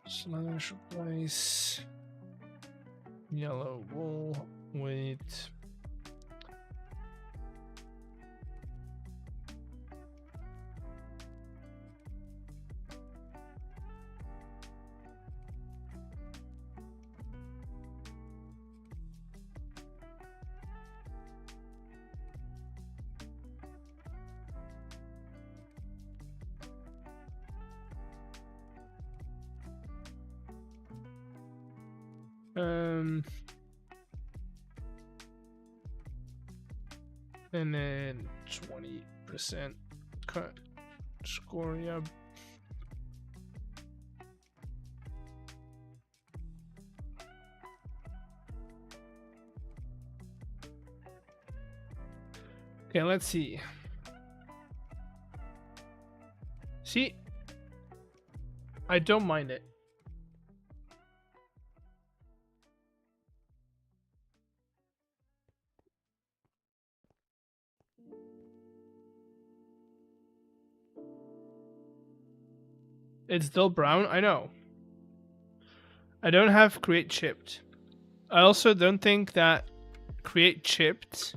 Slash replace yellow wool with and then 20% cut score, yeah. Okay, let's see. See, I don't mind it. It's still brown, I know. I don't have create chipped. I also don't think that create chipped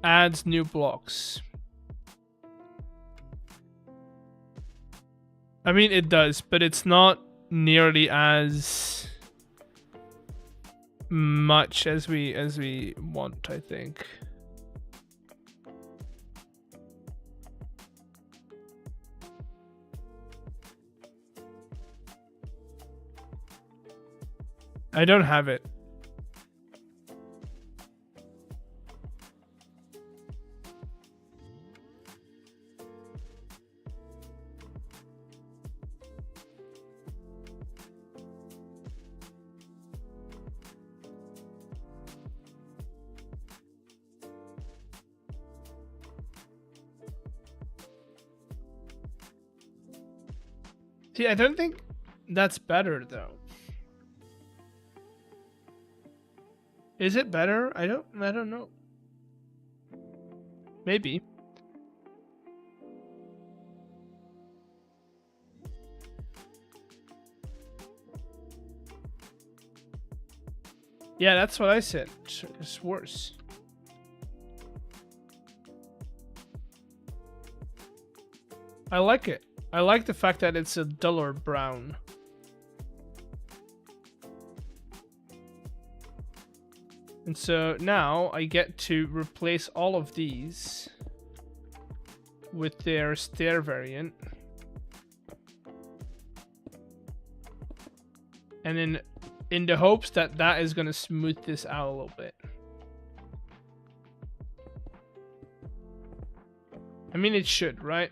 adds new blocks. I mean, it does, but it's not nearly as much as we want, I think. I don't have it. See, I don't think that's better though. Is it better? I don't know. Maybe. Yeah, that's what I said. It's worse. I like it. I like the fact that it's a duller brown. And so now I get to replace all of these with their stair variant. And then in the hopes that that is going to smooth this out a little bit. I mean, it should, right?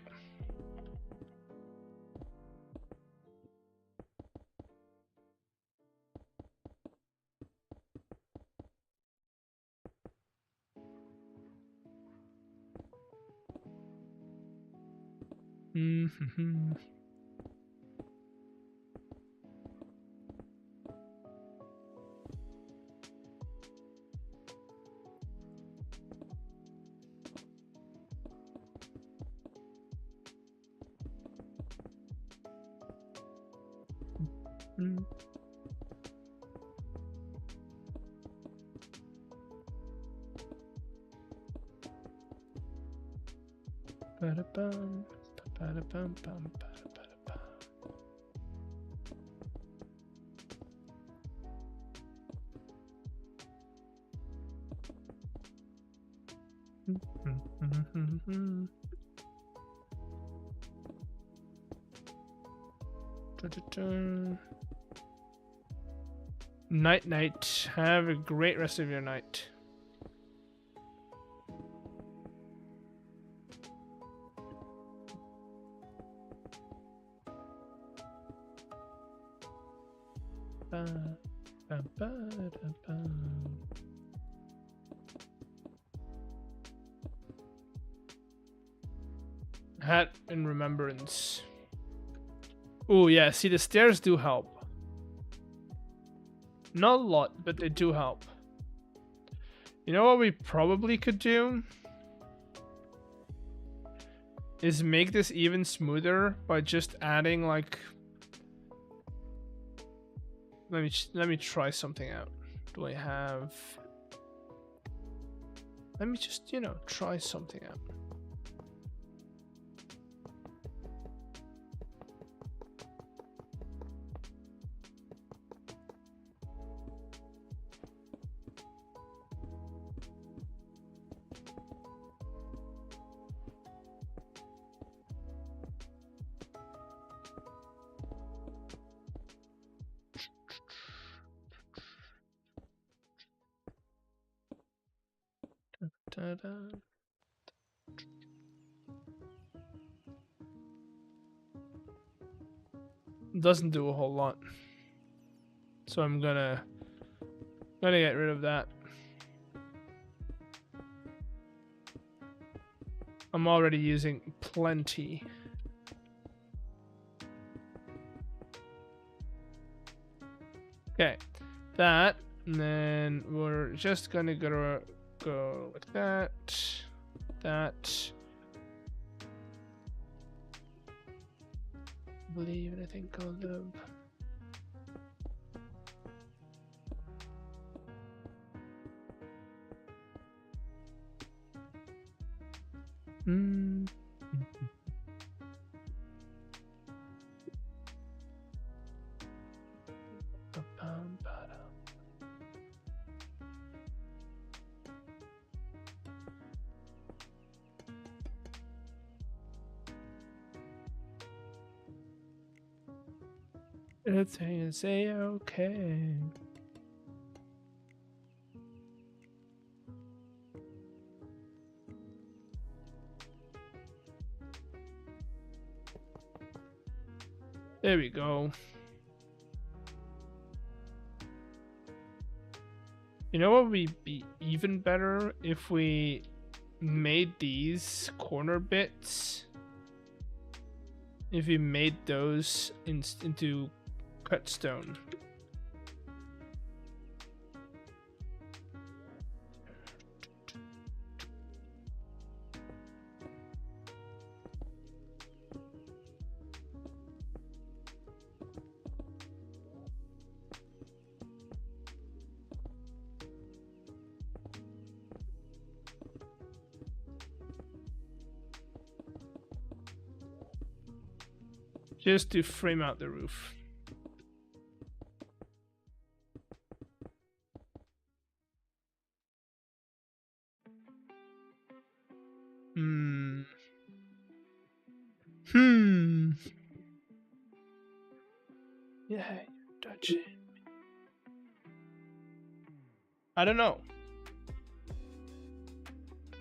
Mm-hmm. Mm. Ba-da-bum, ba-da-bum-bum, ba-da-ba-da-bum. Da-da-da. Night, night. Have a great rest of your night. Hat in remembrance. Oh yeah, see, the stairs do help. Not a lot, but they do help. You know what we probably could do? Is make this even smoother by just adding like... Let me try something out. Do I have... Let me just, you know, try something out. Ta-da. Doesn't do a whole lot, so I'm gonna get rid of that. I'm already using plenty. Okay, that, and then we're just gonna go like that, that. Believe in a thing called love. Everything is a-okay. There we go. You know what would be even better if we made these corner bits? If we made those into cut stone. Just to frame out the roof. Yeah, you're touching me. I don't know.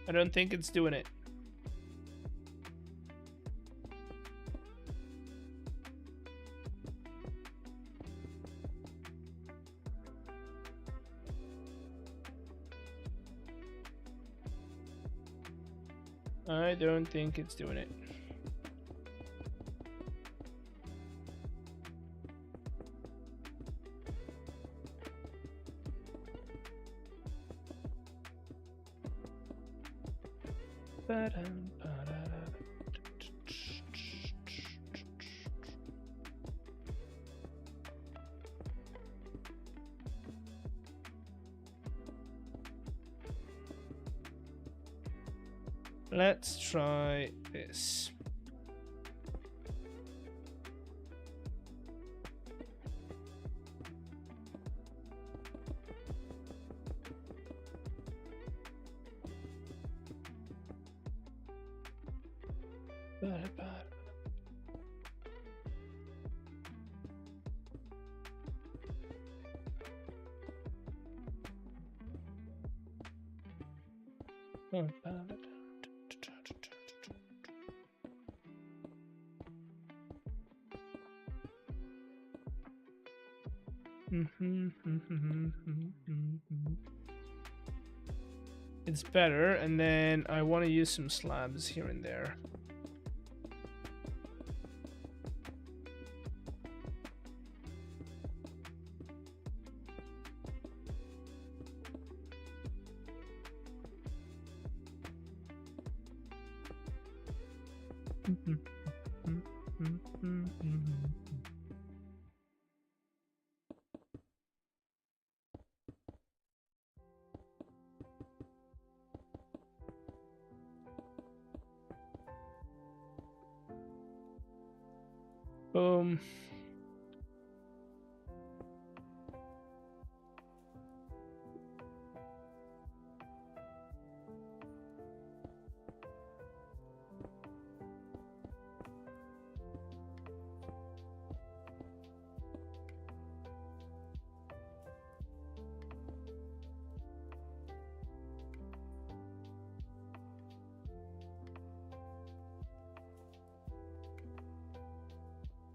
I don't think it's doing it. I don't think it's doing it. Let's try this. It's better, and then I want to use some slabs here and there. Boom.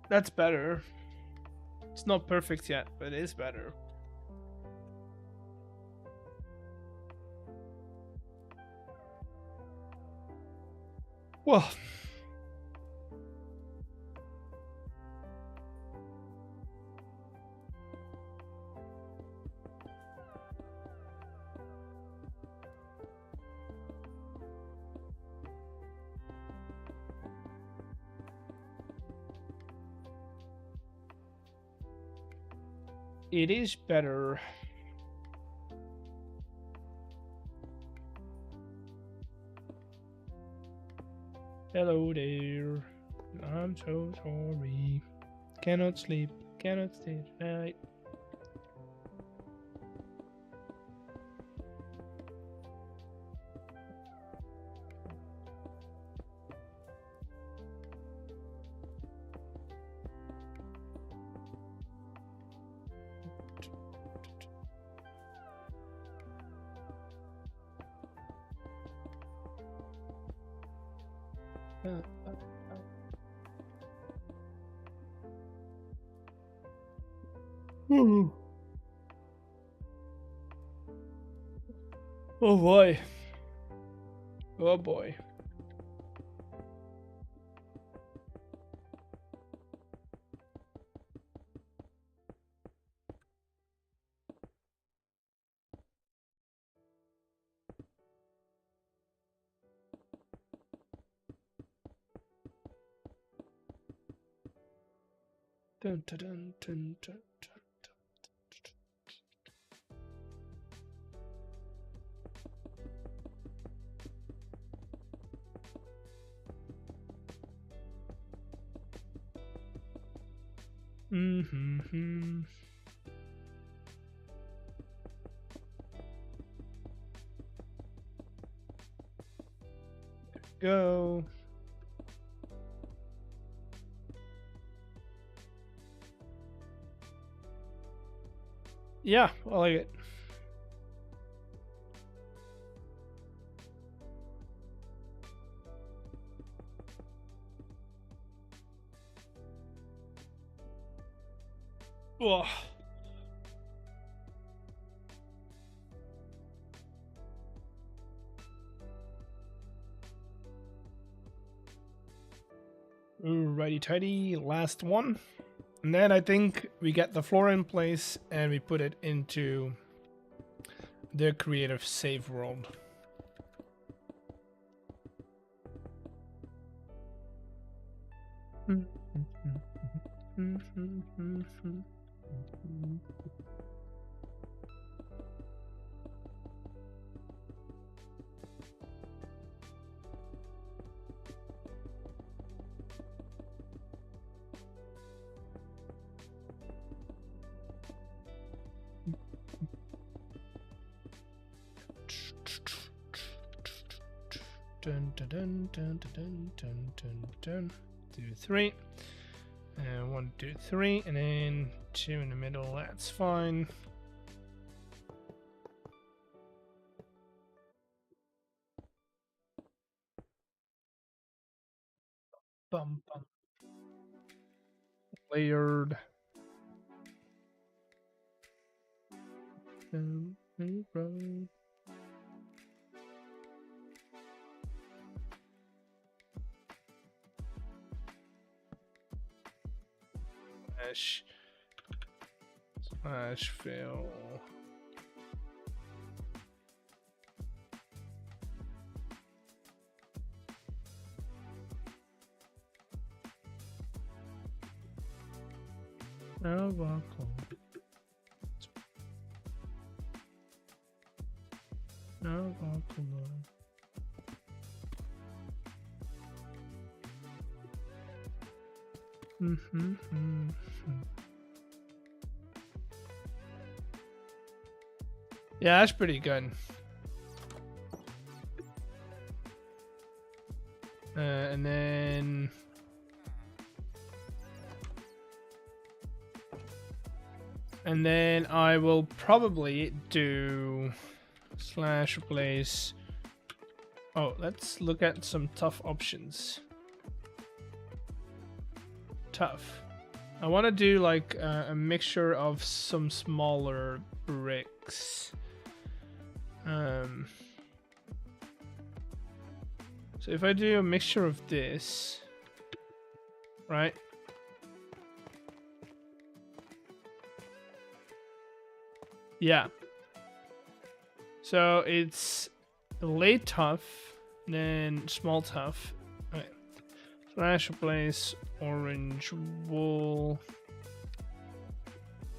That's better. It's not perfect yet, but it is better. Well, it is better. Hello there. I'm so sorry. Cannot sleep. Cannot stay tonight. Oh boy. Oh boy. Dun, dun, dun, dun, dun, dun. Mm-hmm. Go. Yeah, I like it. Oh. Righty tighty, last one. And then I think we get the floor in place and we put it into the creative save world. Dun, dun, dun, dun, dun, dun, dun, dun. 2, 3. And 1, 2, 3. And then 2 in the middle. That's fine. bum, bum. Layered. Road. Slash fill. Now buckle. Now buckle. Yeah, that's pretty good. And then I will probably do slash replace. Oh, let's look at some tough options. Tough. I want to do like a mixture of some smaller bricks. So if I do a mixture of this, right? Yeah. So it's late tough, then small tough. Okay. Slash replace orange wool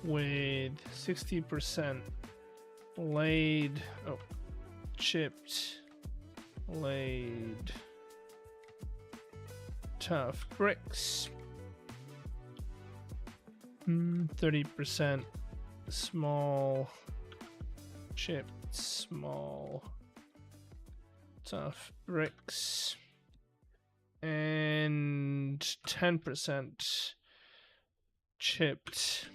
with 60% laid. Oh, chipped. Laid tough bricks. 30% small chipped small tough bricks and 10% chipped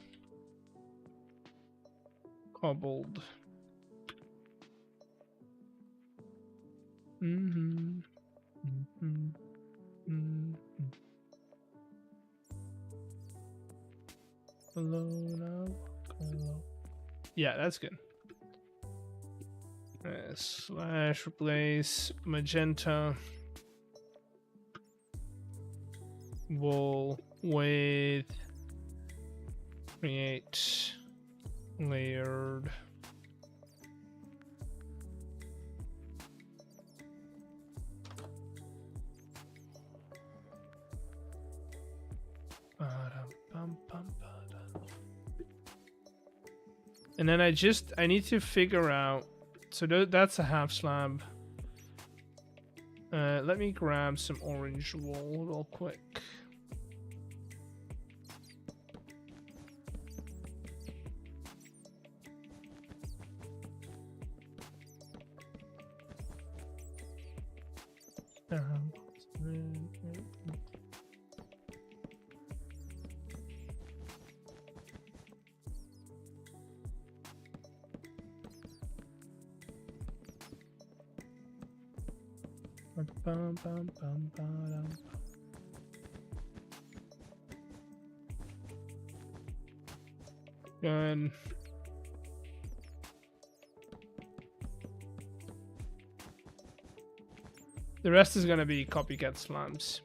cobbled. Yeah, that's good. Slash replace magenta wool with create layered and then I need to figure out, so that's a half slab. Let me grab some orange wool real quick. Good. The rest is going to be copycat slabs.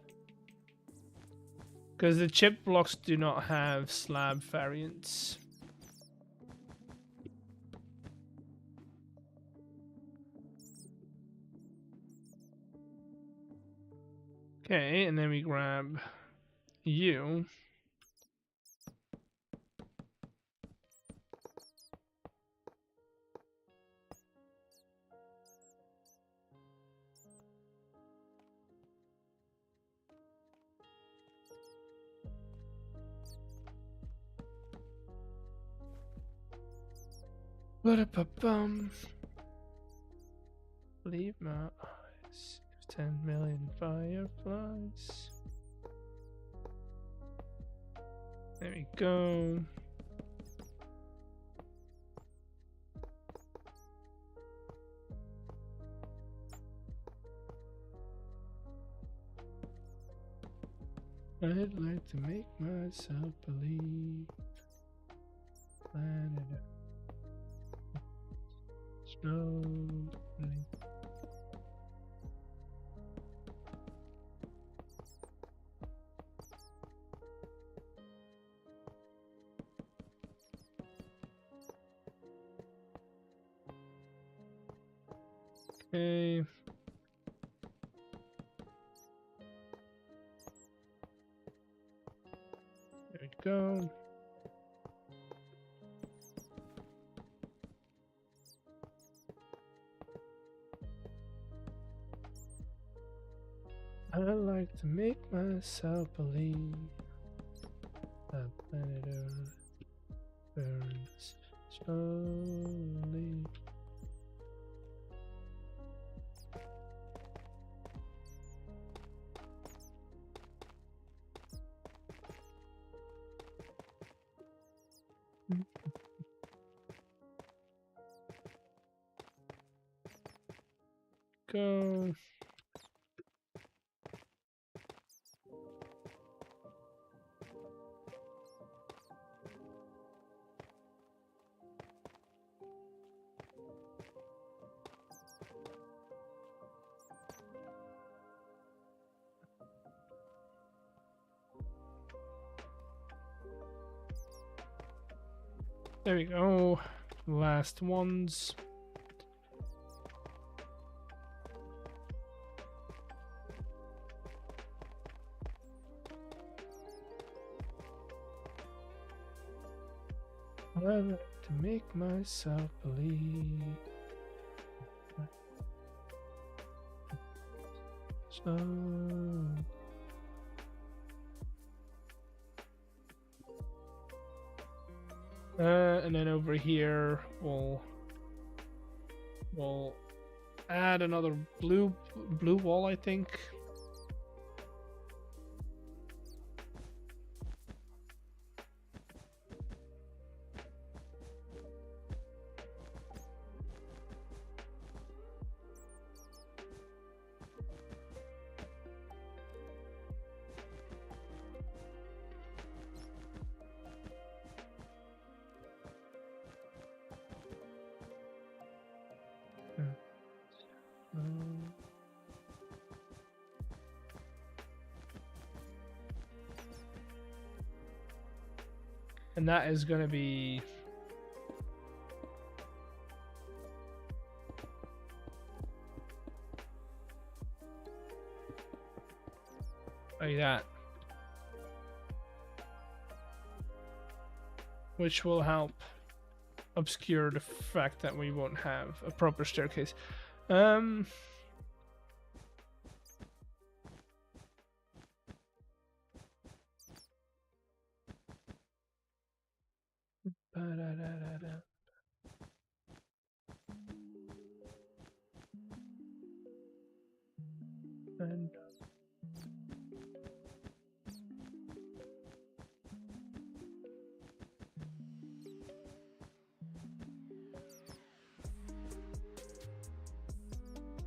Because the chip blocks do not have slab variants. Okay, and then we grab you. Ba-da-ba-bum. Leave my eyes. 10 million fireflies. There we go. I'd like to make myself believe. Planet Earth. Slowly. Okay. There we go. I like to make myself believe that planet Earth burns slowly. Go. There we go. Last ones. I like to make myself believe. So. And then over here we'll add another blue wall, I think. And that is going to be like that, which will help obscure the fact that we won't have a proper staircase. And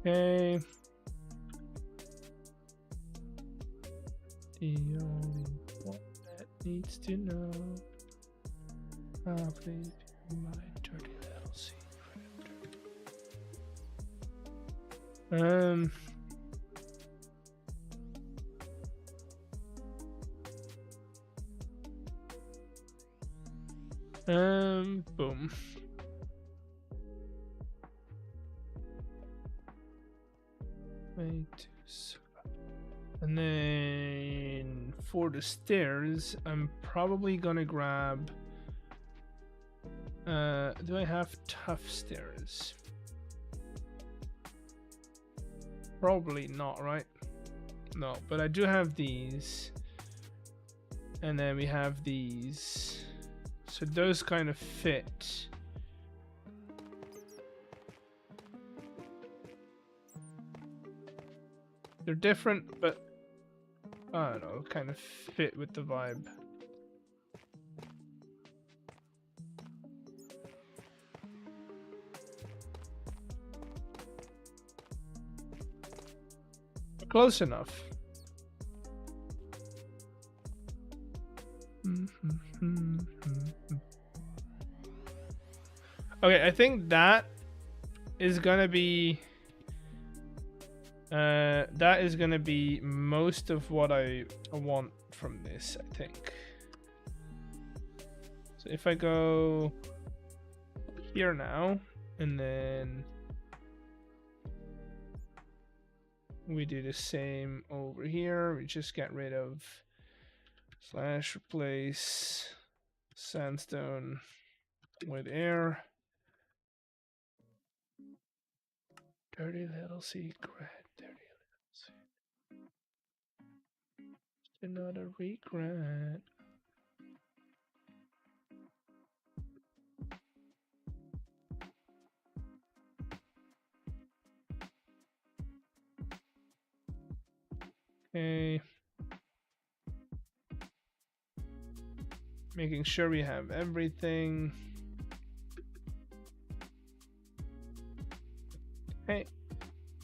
okay. The only one that needs to know how please be my dirty little secret. Boom. Wait. And then for the stairs, I'm probably gonna grab. Do I have tough stairs? Probably not, right? No, but I do have these. And then we have these. So those kind of fit. They're different, but I don't know, kind of fit with the vibe. Close enough. Okay, I think that is gonna be most of what I want from this, I think. So if I go here now, and then we do the same over here, we just get rid of / replace sandstone with air. Dirty little secret, dirty little secret. Just another regret. Okay. Making sure we have everything. Okay.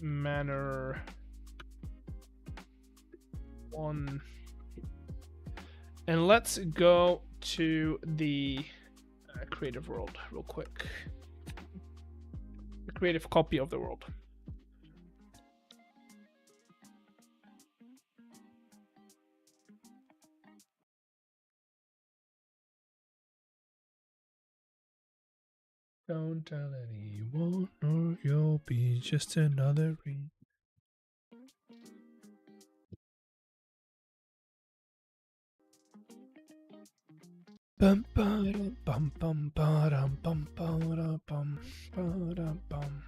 Manor 1. And let's go to the creative world real quick. The creative copy of the world. Don't tell anyone or you'll be just another read. Bum bum bum bum bum bum bum bum bum.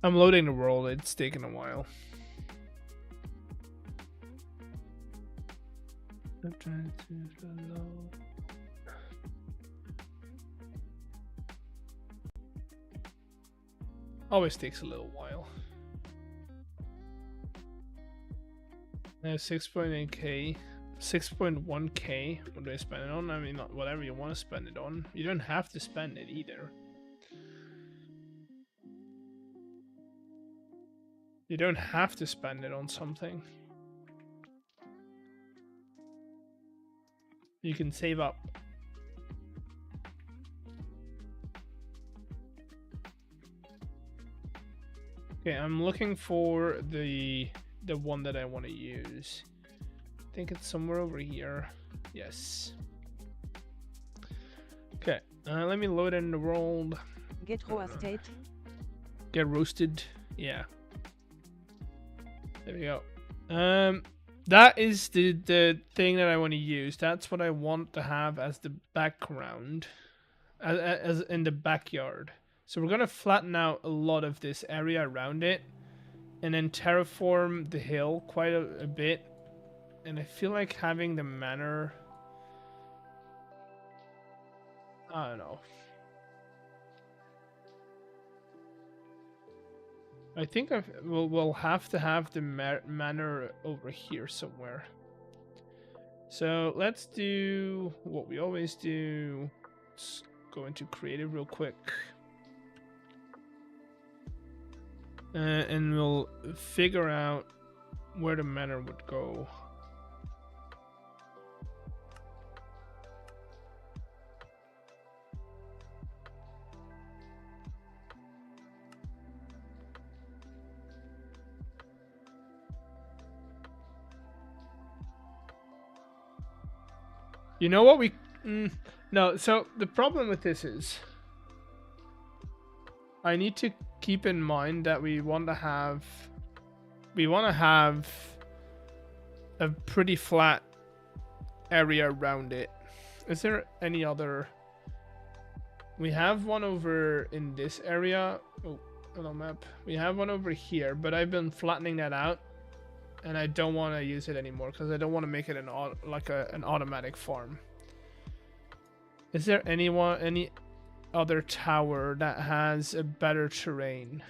I'm loading the world, it's taking a while. I'm trying to load. Always takes a little while. I have 6.8k, 6.1k. What do I spend it on? I mean, not whatever you want to spend it on. You don't have to spend it either. You don't have to spend it on something. You can save up. Okay, I'm looking for the one that I want to use. I think it's somewhere over here. Yes. Okay, let me load it in the world. Get roasted. Get roasted. Yeah. There we go. That is the thing that I want to use. That's what I want to have as the background, as in the backyard. So we're gonna flatten out a lot of this area around it, and then terraform the hill quite a bit. And I feel like having the manor, I don't know. I think we'll have to have the manor over here somewhere. So let's do what we always do. Let's go into creative real quick. And we'll figure out where the manor would go. You know what we... no, so the problem with this is... I need to keep in mind that we want to have a pretty flat area around it. Is there any other... We have one over in this area. Oh, hello map. We have one over here, but I've been flattening that out. And I don't want to use it anymore because I don't want to make it an automatic farm. Is there any other tower that has a better terrain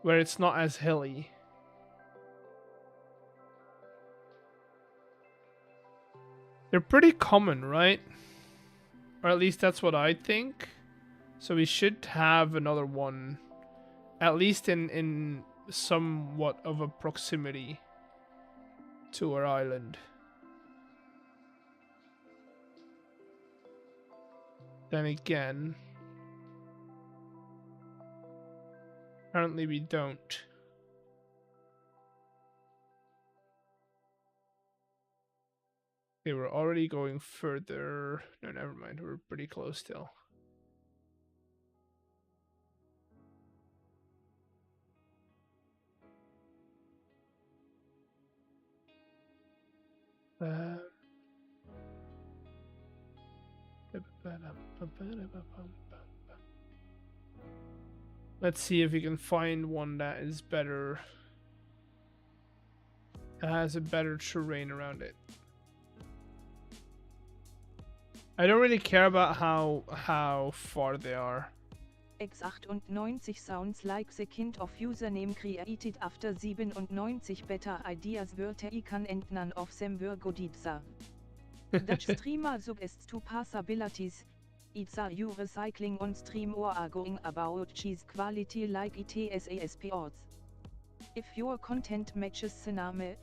where it's not as hilly? They're pretty common, right? Or at least that's what I think. So we should have another one. At least in somewhat of a proximity. to our island. Then again, apparently we don't. Okay, we're already going further. No, never mind. We're pretty close still. Let's see if we can find one that is better. That has a better terrain around it. I don't really care about how far they are. X98 sounds like the kind of username created after 97 better ideas were taken and none of them were good either. Dutch streamer suggests two possibilities. Either you recycling on stream or are going about cheese quality like its sports. If your content matches the name,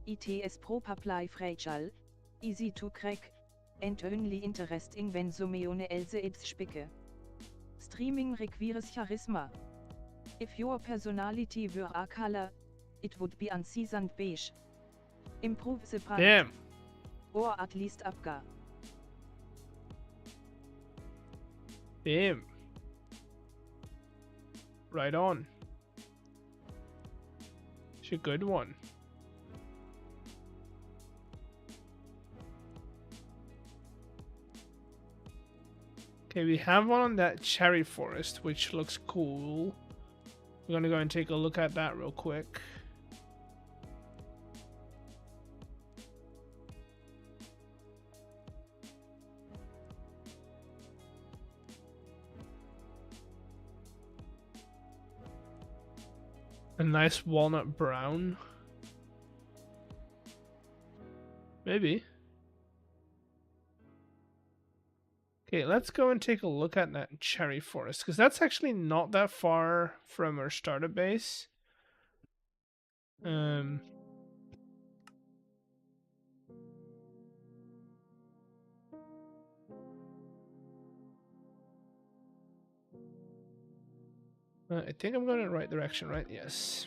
its probably fragile, easy to crack, and only interesting when someone else it's spicke. Streaming requires charisma. If your personality were a color, it would be unseasoned beige. Improve the brand. Damn. Or at least upga. Damn. Right on. It's a good one. Okay, we have one on that cherry forest, which looks cool. We're gonna go and take a look at that real quick. A nice walnut brown. Maybe. Okay, let's go and take a look at that cherry forest, because that's actually not that far from our starter base. I think I'm going in the right direction, right? Yes.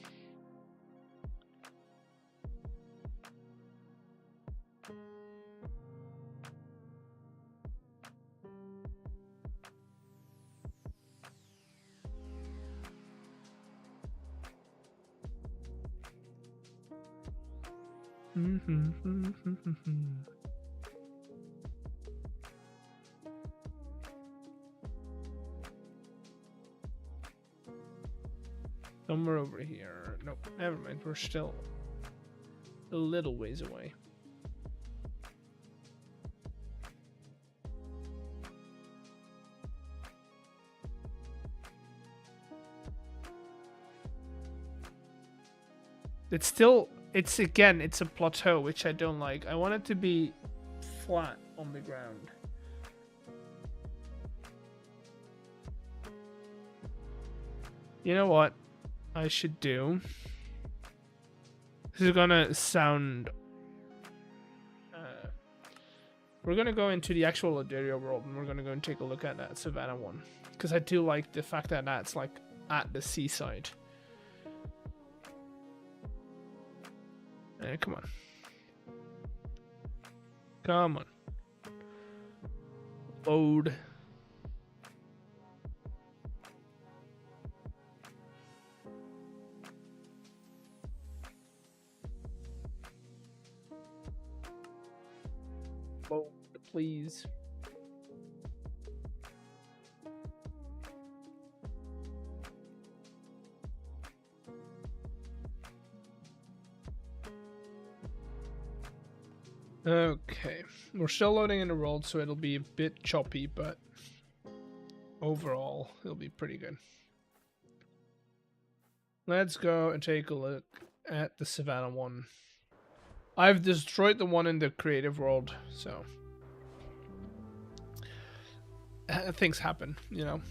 Somewhere over here. Nope, never mind. We're still a little ways away. It's still, it's a plateau, which I don't like. I want it to be flat on the ground. You know what I should do? This is gonna sound... we're gonna go into the actual Luderia world, and we're gonna go and take a look at that Savannah one. Because I do like the fact that that's like at the seaside. Come on. Come on. Load. Load, please. Okay, we're still loading in the world, so it'll be a bit choppy, but overall, it'll be pretty good. Let's go and take a look at the Savannah one. I've destroyed the one in the creative world, so things happen, you know.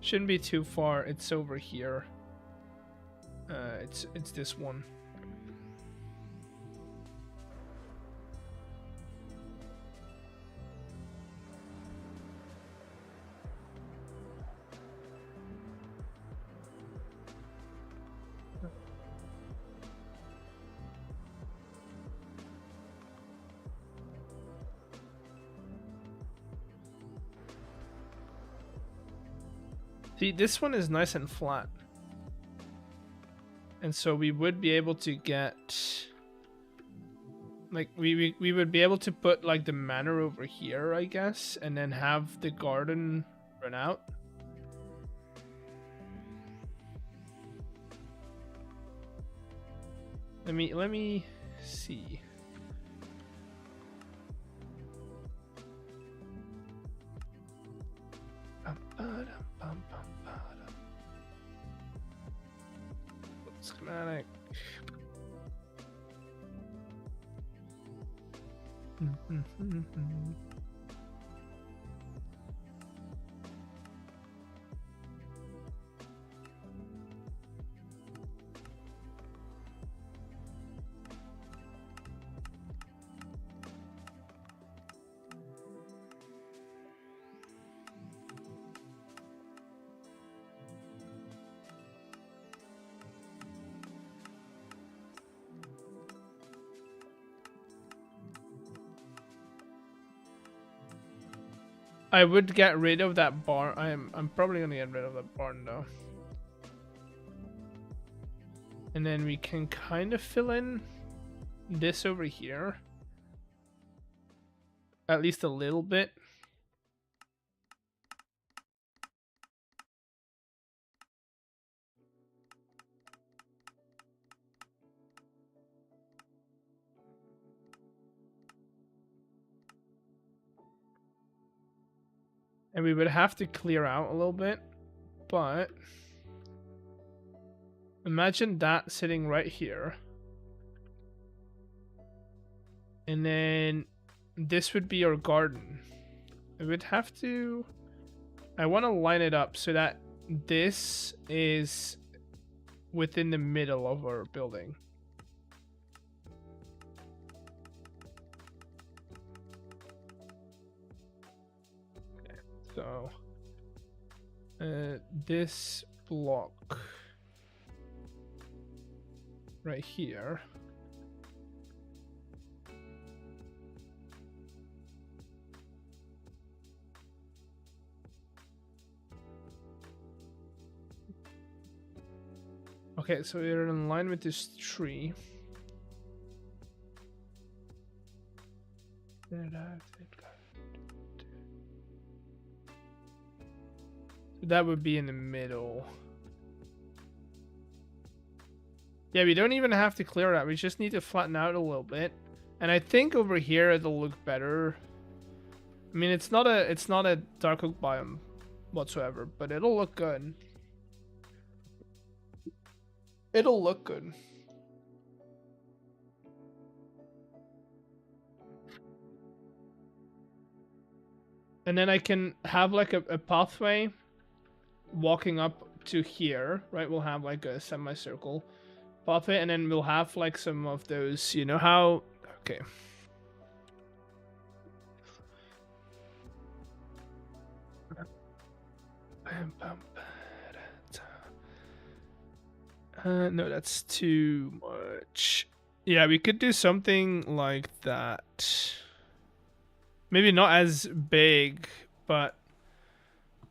Shouldn't be too far. It's over here. It's this one. See, this one is nice and flat. And so we would be able to get... Like, we would be able to put, like, the manor over here, I guess. And then have the garden run out. Let me see. Schematic. I would get rid of that barn. I'm probably gonna get rid of that barn though. And then we can kind of fill in this over here. At least a little bit. And we would have to clear out a little bit, but imagine that sitting right here. And then this would be our garden. I would have to... I want to line it up so that this is within the middle of our building. So, this block right here. Okay, so we're in line with this tree. That would be in the middle. Yeah, we don't even have to clear that. We just need to flatten out a little bit. And I think over here it'll look better. I mean, it's not a dark oak biome whatsoever, but it'll look good. It'll look good. And then I can have like a pathway walking up to here, right? We'll have like a semicircle pathway, and then we'll have like some of those, you know how... Okay. No, that's too much. Yeah, we could do something like that. Maybe not as big, but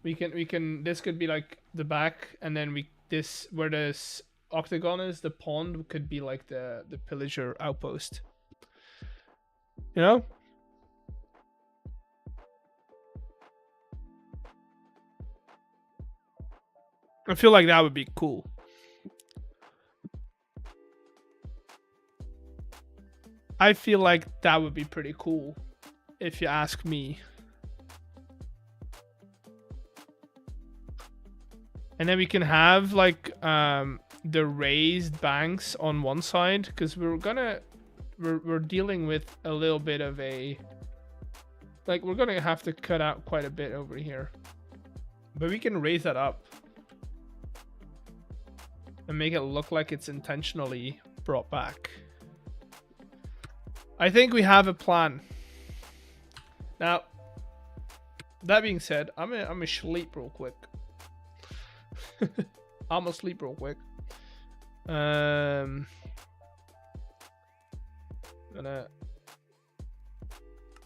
we can this could be like the back, and then this where this octagon is, the pond could be like the pillager outpost. You know? I feel like that would be cool. I feel like that would be pretty cool, if you ask me. And then we can have like the raised banks on one side, because we're dealing with a little bit of a, like, we're gonna have to cut out quite a bit over here, but we can raise that up and make it look like it's intentionally brought back. I think we have a plan. Now, that being said, I'm gonna sleep real quick. I'm gonna sleep real quick. Gonna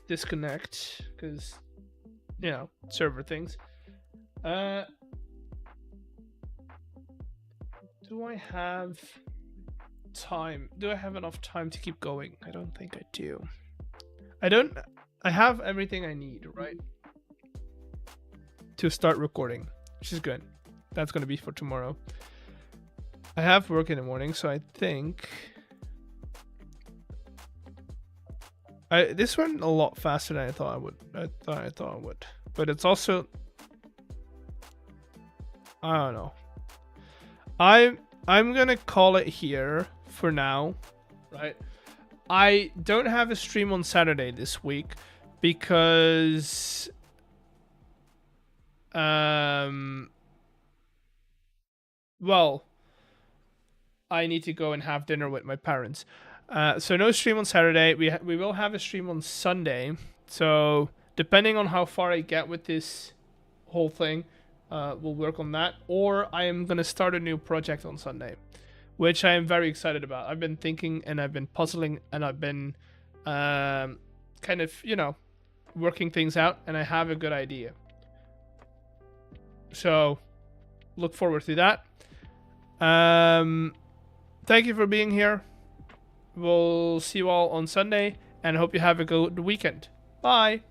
disconnect because, you know, server things. Do I have time? Do I have enough time to keep going? I don't think I do. I have everything I need, right? To start recording, which is good. That's going to be for tomorrow. I have work in the morning, so I think this went a lot faster than I thought I would. But it's also, I don't know. I'm gonna call it here for now, right? I don't have a stream on Saturday this week because well, I need to go and have dinner with my parents. So no stream on Saturday. We will have a stream on Sunday. So depending on how far I get with this whole thing, we'll work on that. Or I am gonna start a new project on Sunday, which I am very excited about. I've been thinking and I've been puzzling and I've been kind of, you know, working things out, and I have a good idea. So look forward to that. Thank you for being here. We'll see you all on Sunday, and hope you have a good weekend. Bye.